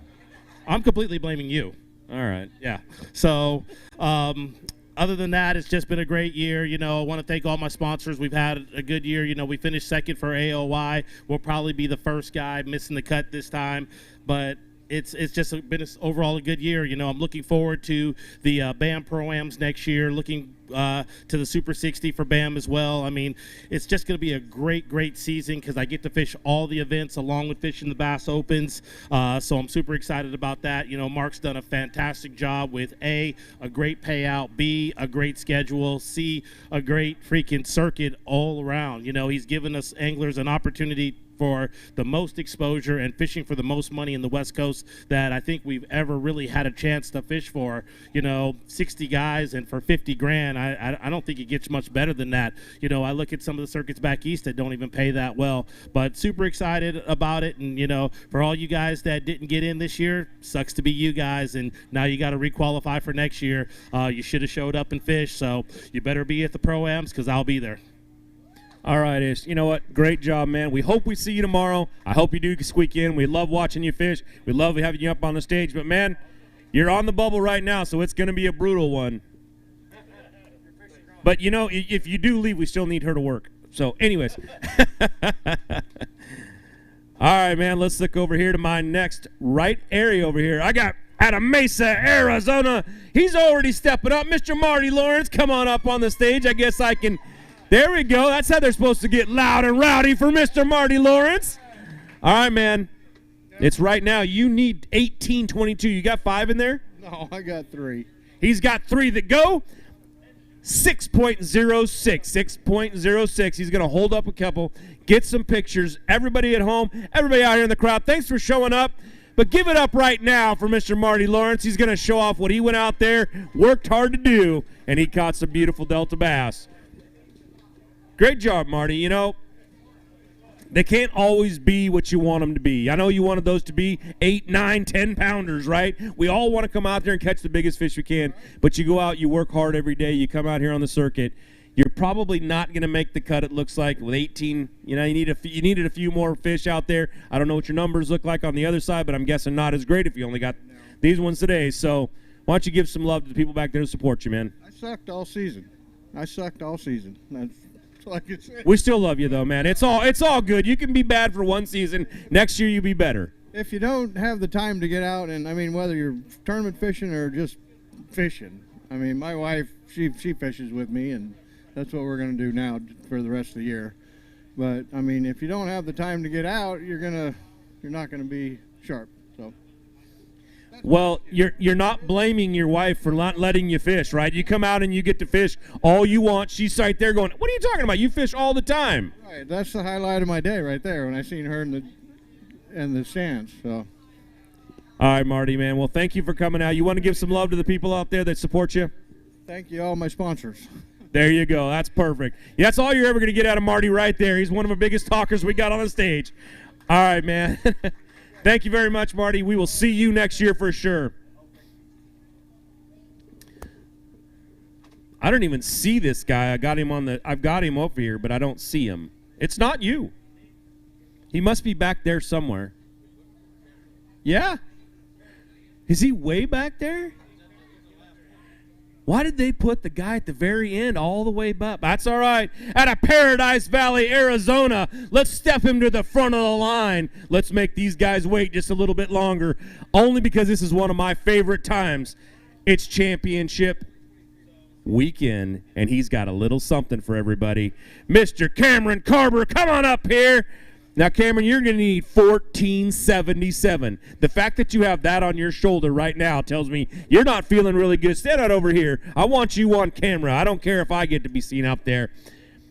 I'm completely blaming you. All right. Yeah. So other than that, it's just been a great year. You know, I want to thank all my sponsors. We've had a good year. You know, we finished second for AOY. We'll probably be the first guy missing the cut this time, but it's just been overall a good year. You know, I'm looking forward to the BAM Pro-Ams next year, looking to the Super 60 for BAM as well. I mean, it's just going to be a great season because I get to fish all the events along with fishing the Bass Opens. So I'm super excited about that. You know, Mark's done a fantastic job with A, a great payout, B, a great schedule, C, a great freaking circuit all around. You know, he's given us anglers an opportunity for the most exposure and fishing for the most money in the West Coast that I think we've ever really had a chance to fish for. You know, 60 guys and for 50 grand, I don't think it gets much better than that. You know, I look at some of the circuits back east that don't even pay that well, but super excited about it. And, you know, for all you guys that didn't get in this year, sucks to be you guys, and now you got to requalify for next year. You should have showed up and fished, so you better be at the Pro-Ams because I'll be there. All right, Ish. You know what? Great job, man. We hope we see you tomorrow. I hope you do squeak in. We love watching you fish. We love having you up on the stage. But, man, you're on the bubble right now, so it's going to be a brutal one. But, you know, if you do leave, we still need her to work. So, anyways. All right, man, let's look over here to my next right area over here. I got out of Mesa, Arizona. He's already stepping up. Mr. Marty Lawrence, come on up on the stage. I guess I can... There we go. That's how they're supposed to get loud and rowdy for Mr. Marty Lawrence. All right, man. It's right now. You need 1822. You got 5 in there? No, I got 3. He's got 3 that go. 6.06. 6.06. He's going to hold up a couple, get some pictures. Everybody at home, everybody out here in the crowd, thanks for showing up. But give it up right now for Mr. Marty Lawrence. He's going to show off what he went out there, worked hard to do, and he caught some beautiful Delta bass. Great job, Marty. You know, they can't always be what you want them to be. I know you wanted those to be 8, 9, 10 pounders, right? We all want to come out there and catch the biggest fish we can, but you go out, you work hard every day, you come out here on the circuit. You're probably not going to make the cut, it looks like, with 18. You know, you needed a few more fish out there. I don't know what your numbers look like on the other side, but I'm guessing not as great if you only got these ones today. So why don't you give some love to the people back there to support you, man? I sucked all season. That's like you said. We still love you, though, man. It's all good. You can be bad for one season. Next year, you be better. If you don't have the time to get out, and I mean, whether you're tournament fishing or just fishing, I mean, my wife, she fishes with me, and that's what we're going to do now for the rest of the year. But I mean, if you don't have the time to get out, you're not going to be sharp. So. Well, you're not blaming your wife for not letting you fish, right? You come out and you get to fish all you want. She's right there going, "What are you talking about? You fish all the time." Right. That's the highlight of my day right there when I seen her in the stands. So. All right, Marty, man. Well, thank you for coming out. You want to give some love to the people out there that support you? Thank you, all my sponsors. There you go. That's perfect. Yeah, that's all you're ever going to get out of Marty right there. He's one of the biggest talkers we got on the stage. All right, man. Thank you very much, Marty. We will see you next year for sure. I don't even see this guy. I've got him over here, but I don't see him. It's not you. He must be back there somewhere. Yeah? Is he way back there? Why did they put the guy at the very end all the way back? That's all right. Out of Paradise Valley, Arizona, let's step him to the front of the line. Let's make these guys wait just a little bit longer, only because this is one of my favorite times. It's championship weekend, and he's got a little something for everybody. Mr. Cameron Carver, come on up here. Now, Cameron, you're going to need 1477. The fact that you have that on your shoulder right now tells me you're not feeling really good. Stand out over here. I want you on camera. I don't care if I get to be seen up there.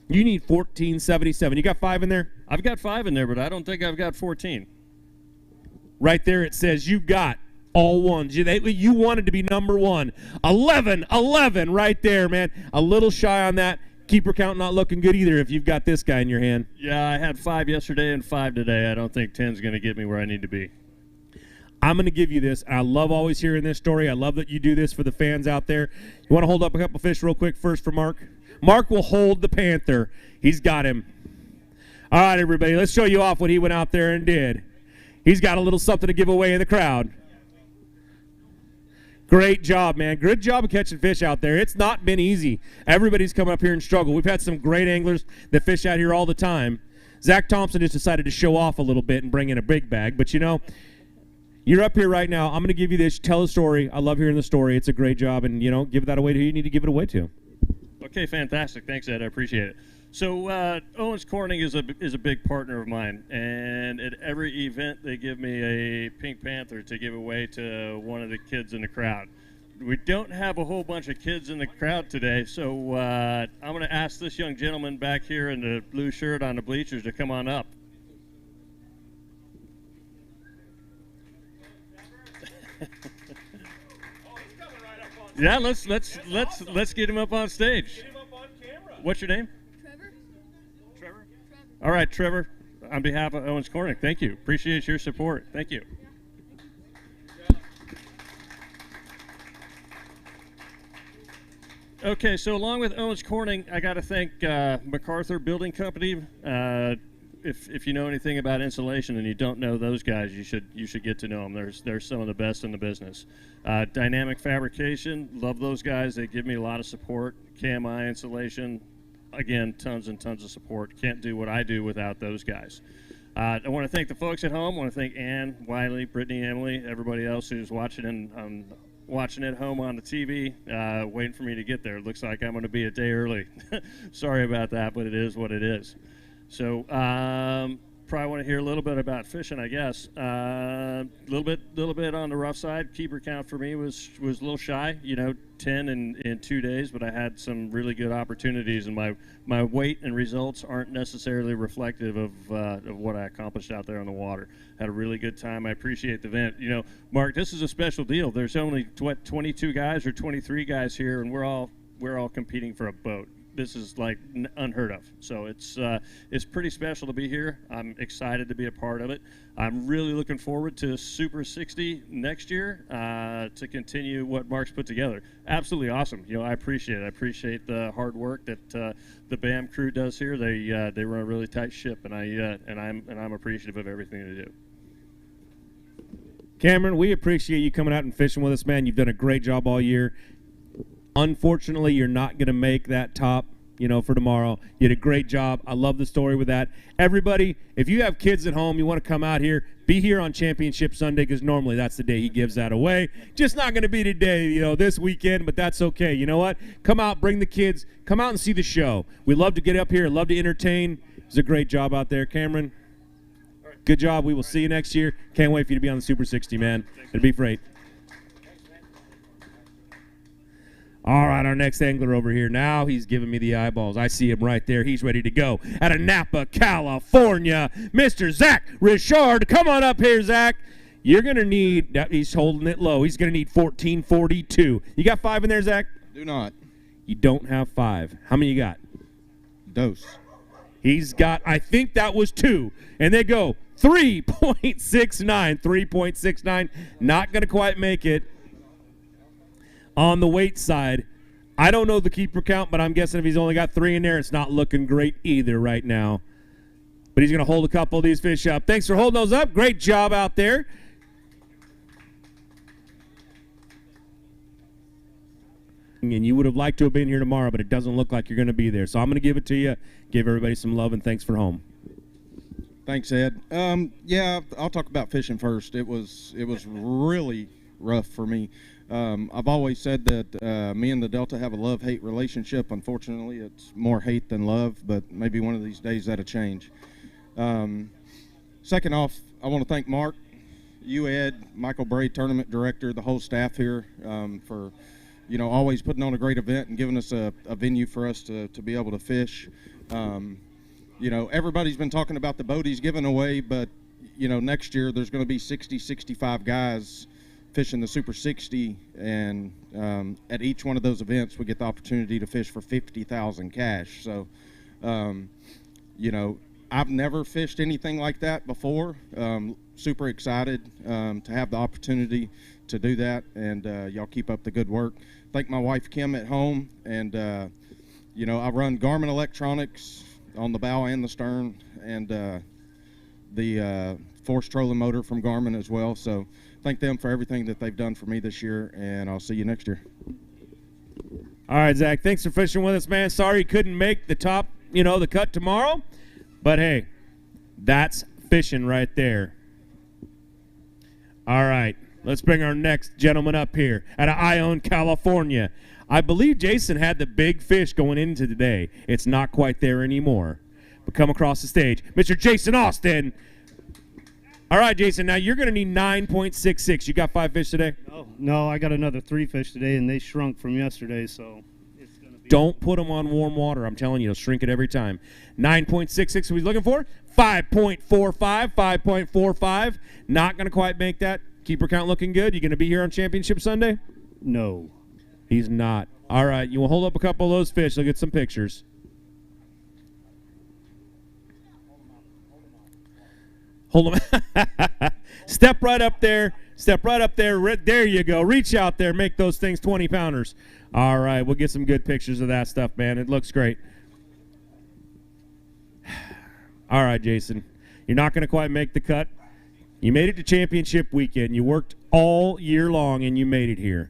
You need 1477. You got 5 in there? I've got 5 in there, but I don't think I've got 14. Right there it says you got all ones. You wanted to be number 1. 11 right there, man. A little shy on that. Keeper count not looking good either if you've got this guy in your hand. Yeah, I had 5 yesterday and 5 today. I don't think 10's going to get me where I need to be. I'm going to give you this. I love always hearing this story. I love that you do this for the fans out there. You want to hold up a couple fish real quick first for Mark? Mark will hold the Panther. He's got him. All right, everybody, let's show you off what he went out there and did. He's got a little something to give away in the crowd. Great job, man. Good job of catching fish out there. It's not been easy. Everybody's come up here and struggled. We've had some great anglers that fish out here all the time. Zach Thompson just decided to show off a little bit and bring in a big bag. But, you know, you're up here right now. I'm going to give you this. Tell a story. I love hearing the story. It's a great job. And, you know, give that away to who you need to give it away to. Okay, fantastic. Thanks, Ed. I appreciate it. So Owens Corning is a big partner of mine, and at every event they give me a Pink Panther to give away to one of the kids in the crowd. We don't have a whole bunch of kids in the crowd today, so I'm going to ask this young gentleman back here in the blue shirt on the bleachers to come on up. Yeah, let's get him up on stage. What's your name? Trevor. All right, Trevor, on behalf of Owens Corning, thank you. Appreciate your support. Thank you. Okay, so along with Owens Corning, I got to thank MacArthur Building Company. If you know anything about insulation and you don't know those guys, you should get to know them. They're some of the best in the business. Dynamic Fabrication, love those guys. They give me a lot of support. Ken Mah Insulation, again, tons and tons of support. Can't do what I do without those guys. I want to thank the folks at home. I want to thank Ann, Wiley, Brittany, Emily, everybody else who's watching watching at home on the TV, waiting for me to get there. It looks like I'm going to be a day early. Sorry about that, but it is what it is. So probably want to hear a little bit about fishing, I guess. A little bit on the rough side. Keeper count for me was a little shy, 10 in 2 days, but I had some really good opportunities, and my weight and results aren't necessarily reflective of what I accomplished out there on the water. Had a really good time. I appreciate the event. Mark, this is a special deal. There's only 22 guys or 23 guys here, and we're all competing for a boat. This is like unheard of. So it's pretty special to be here. I'm excited to be a part of it. I'm really looking forward to Super 60 next year to continue what Mark's put together. Absolutely awesome. I appreciate it. I appreciate the hard work that the BAM crew does here. They run a really tight ship, and I'm appreciative of everything they do. Cameron, we appreciate you coming out and fishing with us, man. You've done a great job all year. Unfortunately, you're not going to make that top, for tomorrow. You did a great job. I love the story with that. Everybody, if you have kids at home, you want to come out here, be here on Championship Sunday, because normally that's the day he gives that away. Just not going to be today, this weekend, but that's okay. You know what? Come out, bring the kids. Come out and see the show. We love to get up here, love to entertain. It was a great job out there. Cameron, good job. We will see you next year. Can't wait for you to be on the Super 60, man. It'll be great. All right, our next angler over here now, he's giving me the eyeballs. I see him right there. He's ready to go. Out of Napa, California, Mr. Zach Richard. Come on up here, Zach. You're going to need, he's holding it low. He's going to need 1442. You got 5 in there, Zach? Do not. You don't have 5. How many you got? Dose. He's got, I think that was 2. And they go 3.69. 3.69. Not going to quite make it. On the weight side, I don't know the keeper count, but I'm guessing if he's only got 3 in there, it's not looking great either right now. But he's going to hold a couple of these fish up. Thanks for holding those up. Great job out there. and you would have liked to have been here tomorrow, but it doesn't look like you're going to be there. So I'm going to give it to you. Give everybody some love and thanks for home. Thanks, Ed. Yeah, I'll talk about fishing first. It was really rough for me. I've always said that me and the Delta have a love-hate relationship. Unfortunately, it's more hate than love, but maybe one of these days that'll change. Second off, I want to thank Mark, you, Ed, Michael Bray, tournament director, the whole staff here for, always putting on a great event and giving us a venue for us to be able to fish. Everybody's been talking about the boat he's giving away, but, next year there's going to be 60, 65 guys fishing the Super 60, and at each one of those events we get the opportunity to fish for $50,000 cash. So, I've never fished anything like that before. Super excited to have the opportunity to do that, and y'all keep up the good work. Thank my wife Kim at home, and I run Garmin electronics on the bow and the stern, and the force trolling motor from Garmin as well. So thank them for everything that they've done for me this year, and I'll see you next year. All right, Zach, thanks for fishing with us, man. Sorry you couldn't make the top, the cut tomorrow, but hey, that's fishing right there. All right, let's bring our next gentleman up here out of Ione, California. I believe Jason had the big fish going into today. It's not quite there anymore. But come across the stage, Mr. Jason Austin. All right, Jason, now you're going to need 9.66. You got 5 fish today? No, I got another 3 fish today, and they shrunk from yesterday, so it's going to be... Don't put them on warm water. I'm telling you, it'll shrink it every time. 9.66 we're looking for. 5.45, 5.45. Not going to quite make that. Keeper count looking good. You going to be here on Championship Sunday? No. He's not. All right, you will hold up a couple of those fish. Look at some pictures. Hold them. Step right up there. Step right up there. There you go. Reach out there. Make those things 20-pounders. All right, we'll get some good pictures of that stuff, man. It looks great. All right, Jason. You're not going to quite make the cut. You made it to championship weekend. You worked all year long, and you made it here.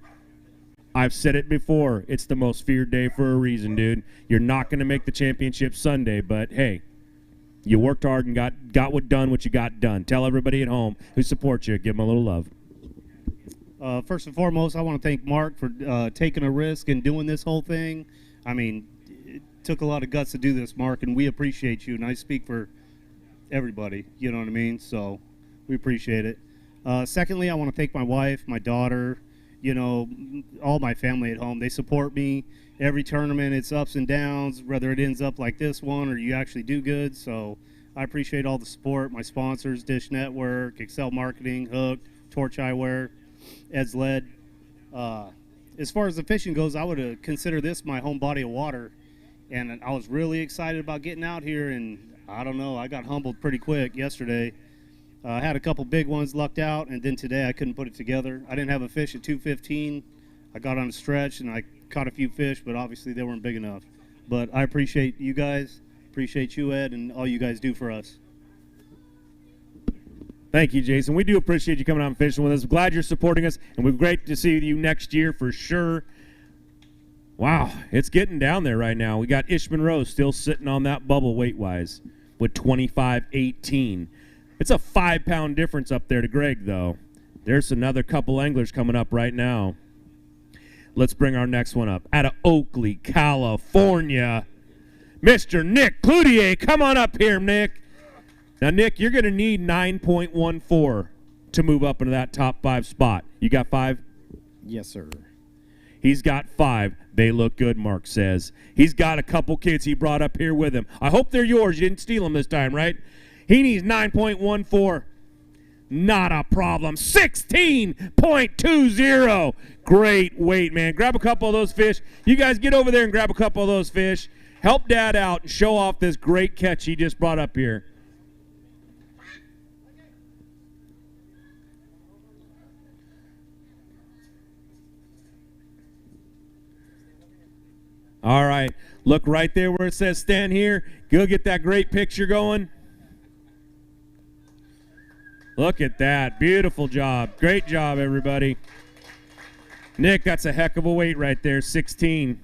I've said it before. It's the most feared day for a reason, dude. You're not going to make the championship Sunday, but hey, you worked hard and got what you got done. Tell everybody at home who supports you. Give them a little love. First and foremost, I want to thank Mark for taking a risk and doing this whole thing. I mean, it took a lot of guts to do this, Mark, and we appreciate you. And I speak for everybody, you know what I mean? So we appreciate it. Secondly, I want to thank my wife, my daughter, all my family at home. They support me. Every tournament, it's ups and downs, whether it ends up like this one or you actually do good. So I appreciate all the support. My sponsors, Dish Network, Excel Marketing, Hook, Torch Eyewear, Ed's Lead. As far as the fishing goes, I would consider this my home body of water. And I was really excited about getting out here, and I don't know, I got humbled pretty quick yesterday. I had a couple big ones lucked out, and then today I couldn't put it together. I didn't have a fish at 2:15. I got on a stretch, and I caught a few fish, but obviously they weren't big enough. But I appreciate you guys, appreciate you, Ed, and all you guys do for us. Thank you, Jason. We do appreciate you coming out and fishing with us. Glad you're supporting us, and we're great to see you next year for sure. Wow, it's getting down there right now. We got Ish Monroe still sitting on that bubble weight-wise with 25.18. It's a 5-pound difference up there to Greg, though. There's another couple anglers coming up right now. Let's bring our next one up. Out of Oakley, California, Mr. Nick Cloutier. Come on up here, Nick. Now, Nick, you're going to need 9.14 to move up into that top 5 spot. You got 5? Yes, sir. He's got 5. They look good, Mark says. He's got a couple kids he brought up here with him. I hope they're yours. You didn't steal them this time, right? He needs 9.14. Not a problem. 16.20. Great weight, man. Grab a couple of those fish. You guys get over there and grab a couple of those fish. Help Dad out and show off this great catch he just brought up here. All right. Look right there where it says stand here. Go get that great picture going. Look at that. Beautiful job. Great job, everybody. Nick, that's a heck of a weight right there, 16.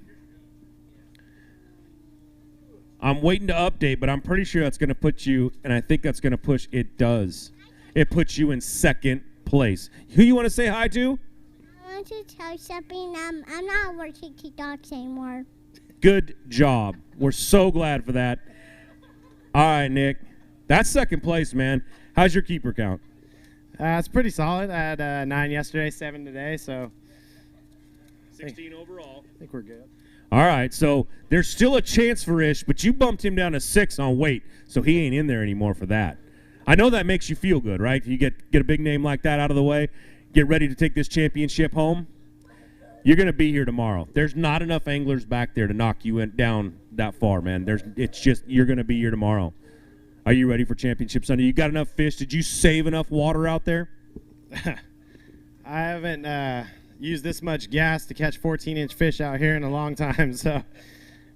I'm waiting to update, but I'm pretty sure that's going to put you, and I think that's going to push, it does. It puts you in second place. Who you want to say hi to? I want to tell something. I'm not working TikToks anymore. Good job. We're so glad for that. All right, Nick. That's second place, man. How's your keeper count? It's pretty solid. I had 9 yesterday, 7 today, so 16 overall. I think we're good. All right, so there's still a chance for Ish, but you bumped him down to 6 on weight, so he ain't in there anymore for that. I know that makes you feel good, right? You get a big name like that out of the way, get ready to take this championship home. You're going to be here tomorrow. There's not enough anglers back there to knock you down that far, man. It's just you're going to be here tomorrow. Are you ready for Championship Sunday? You got enough fish? Did you save enough water out there? I haven't used this much gas to catch 14-inch fish out here in a long time. So,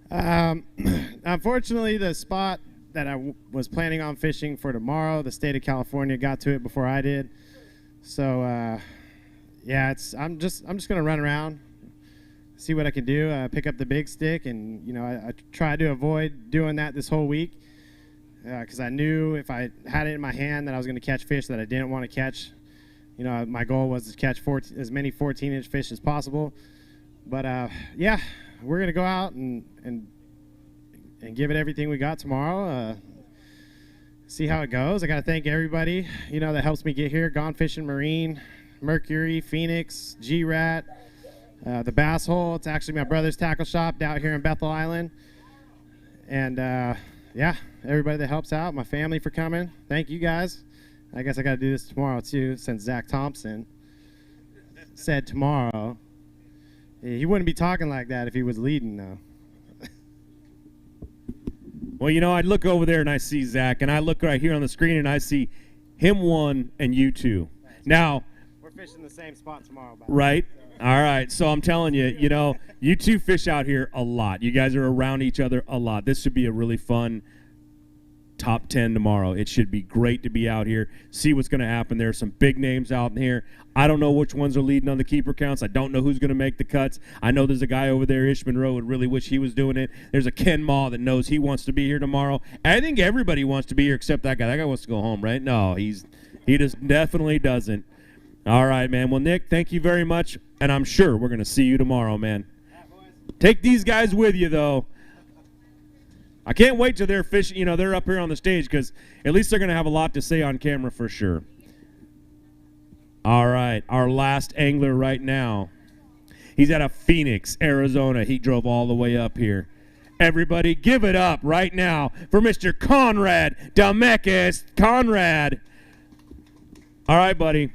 unfortunately, the spot that I was planning on fishing for tomorrow, the state of California got to it before I did. So, yeah, I'm just gonna run around, see what I can do, pick up the big stick, and I try to avoid doing that this whole week. Because I knew if I had it in my hand that I was going to catch fish that I didn't want to catch. My goal was to catch as many 14-inch fish as possible. But, yeah, we're going to go out and give it everything we got tomorrow, see how it goes. I got to thank everybody, that helps me get here. Gone Fishing Marine, Mercury, Phoenix, G-Rat, the Bass Hole. It's actually my brother's tackle shop out here in Bethel Island. And, yeah, everybody that helps out, my family for coming. Thank you guys. I guess I got to do this tomorrow too, since Zach Thompson said tomorrow. He wouldn't be talking like that if he was leading, though. Well, I'd look over there and I see Zach, and I look right here on the screen and I see him 1 and you 2. Now, we're fishing the same spot tomorrow. Right? All right, so I'm telling you, you two fish out here a lot. You guys are around each other a lot. This should be a really fun top 10 tomorrow. It should be great to be out here, see what's going to happen. There are some big names out here. I don't know which ones are leading on the keeper counts. I don't know who's going to make the cuts. I know there's a guy over there, Ish Monroe, would really wish he was doing it. There's a Ken Mah that knows he wants to be here tomorrow. I think everybody wants to be here except that guy. That guy wants to go home, right? No, he just definitely doesn't. All right, man. Well, Nick, thank you very much, and I'm sure we're going to see you tomorrow, man. Take these guys with you, though. I can't wait till they're fishing. They're up here on the stage because at least they're going to have a lot to say on camera for sure. All right, our last angler right now. He's out of Phoenix, Arizona. He drove all the way up here. Everybody, give it up right now for Mr. Conrad Damekis. Conrad. All right, buddy.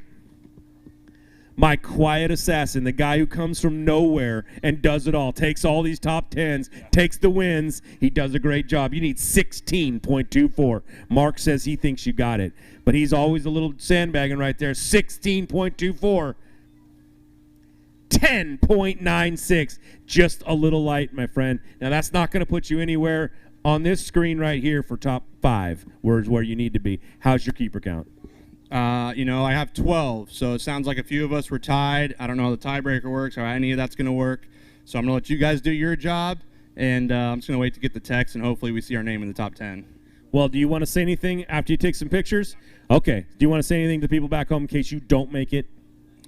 My quiet assassin, the guy who comes from nowhere and does it all, takes all these top 10s, takes the wins. He does a great job. You need 16.24. Mark says he thinks you got it, but he's always a little sandbagging right there. 16.24. 10.96. Just a little light, my friend. Now, that's not going to put you anywhere on this screen right here for top 5, where you need to be. How's your keeper count? I have 12, so it sounds like a few of us were tied. I don't know how the tiebreaker works or how any of that's going to work. So I'm going to let you guys do your job, and I'm just going to wait to get the text, and hopefully we see our name in the top 10. Well, do you want to say anything after you take some pictures? Okay. Do you want to say anything to people back home in case you don't make it?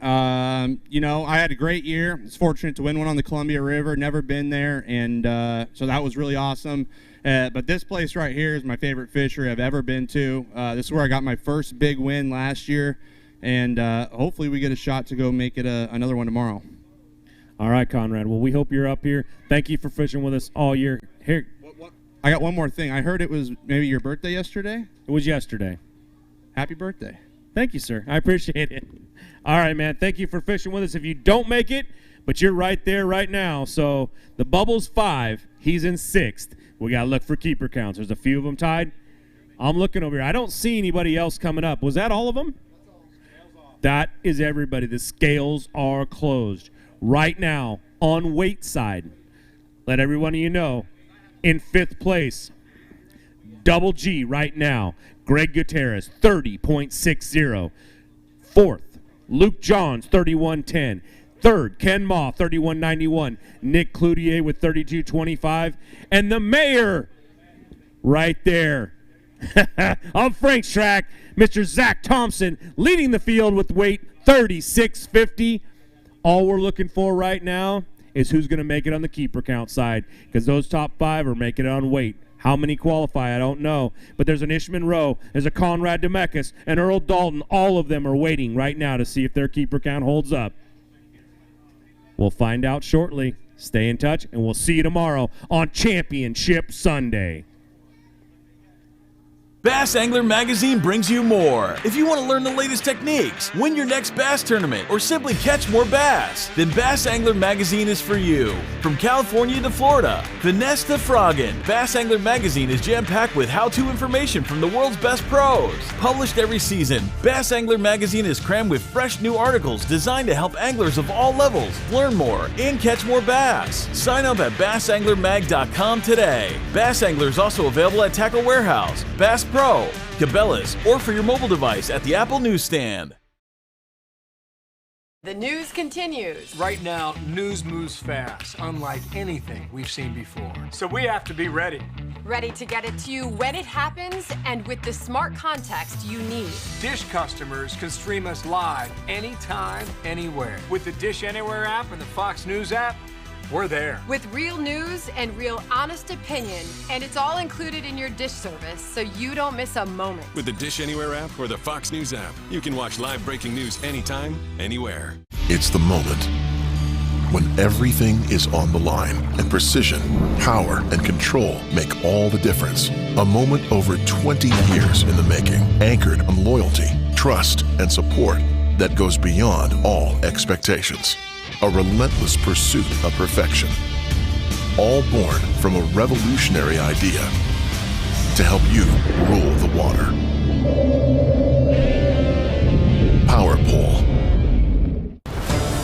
I had a great year. I was fortunate to win one on the Columbia River. Never been there, and so that was really awesome. But this place right here is my favorite fishery I've ever been to. This is where I got my first big win last year, and hopefully we get a shot to go make it another one tomorrow. All right, Conrad. Well, we hope you're up here. Thank you for fishing with us all year. Here. I got one more thing. I heard it was maybe your birthday yesterday? It was yesterday. Happy birthday. Thank you, sir. I appreciate it. All right, man. Thank you for fishing with us. If you don't make it, but you're right there right now. So the bubble's 5. He's in 6th. We got to look for keeper counts. There's a few of them tied. I'm looking over here. I don't see anybody else coming up. Was that all of them? That is everybody. The scales are closed. Right now, on weight side, let every one of you know, in 5th place, double G right now, Greg Gutierrez, 30.60. 4th, Luke Johns, 31.10. Third, Ken Mah, 31.91. Nick Cloutier with 32.25. And the mayor right there on Frank's track, Mr. Zach Thompson, leading the field with weight 36.50. All we're looking for right now is who's going to make it on the keeper count side, because those top 5 are making it on weight. How many qualify, I don't know. But there's an Ishman Rowe, there's a Conrad Demekus, and Earl Dalton. All of them are waiting right now to see if their keeper count holds up. We'll find out shortly. Stay in touch, and we'll see you tomorrow on Championship Sunday. Bass Angler Magazine brings you more. If you want to learn the latest techniques, win your next bass tournament, or simply catch more bass, then Bass Angler Magazine is for you. From California to Florida, finesse to frogging, Bass Angler Magazine is jam-packed with how-to information from the world's best pros. Published every season, Bass Angler Magazine is crammed with fresh new articles designed to help anglers of all levels learn more and catch more bass. Sign up at bassanglermag.com today. Bass Angler is also available at Tackle Warehouse, Bass Pro, Cabela's, or for your mobile device at the Apple newsstand. The news continues. Right now, news moves fast, unlike anything we've seen before. So we have to be ready. Ready to get it to you when it happens and with the smart context you need. Dish customers can stream us live anytime, anywhere. With the Dish Anywhere app and the Fox News app, we're there. With real news and real honest opinion, and it's all included in your Dish service, so you don't miss a moment. With the Dish Anywhere app or the Fox News app, you can watch live breaking news anytime, anywhere. It's the moment when everything is on the line and precision, power, and control make all the difference. A moment over 20 years in the making, anchored on loyalty, trust, and support that goes beyond all expectations. A relentless pursuit of perfection, all born from a revolutionary idea to help you rule the water. Power Pole.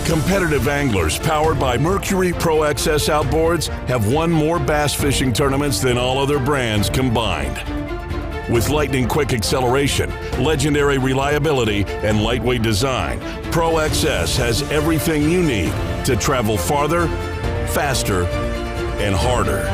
Competitive anglers powered by Mercury Pro XS outboards have won more bass fishing tournaments than all other brands combined. With lightning-quick acceleration, legendary reliability, and lightweight design, Pro XS has everything you need to travel farther, faster, and harder.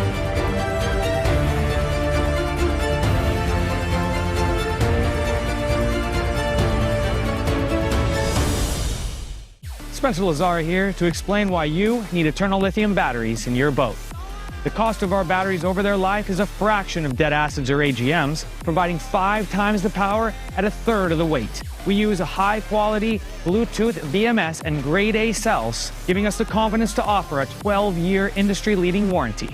Spencer Lazara here to explain why you need eternal lithium batteries in your boat. The cost of our batteries over their life is a fraction of dead acids or AGMs, providing 5 times the power at 1/3 of the weight. We use a high-quality Bluetooth VMS and grade A cells, giving us the confidence to offer a 12-year industry-leading warranty.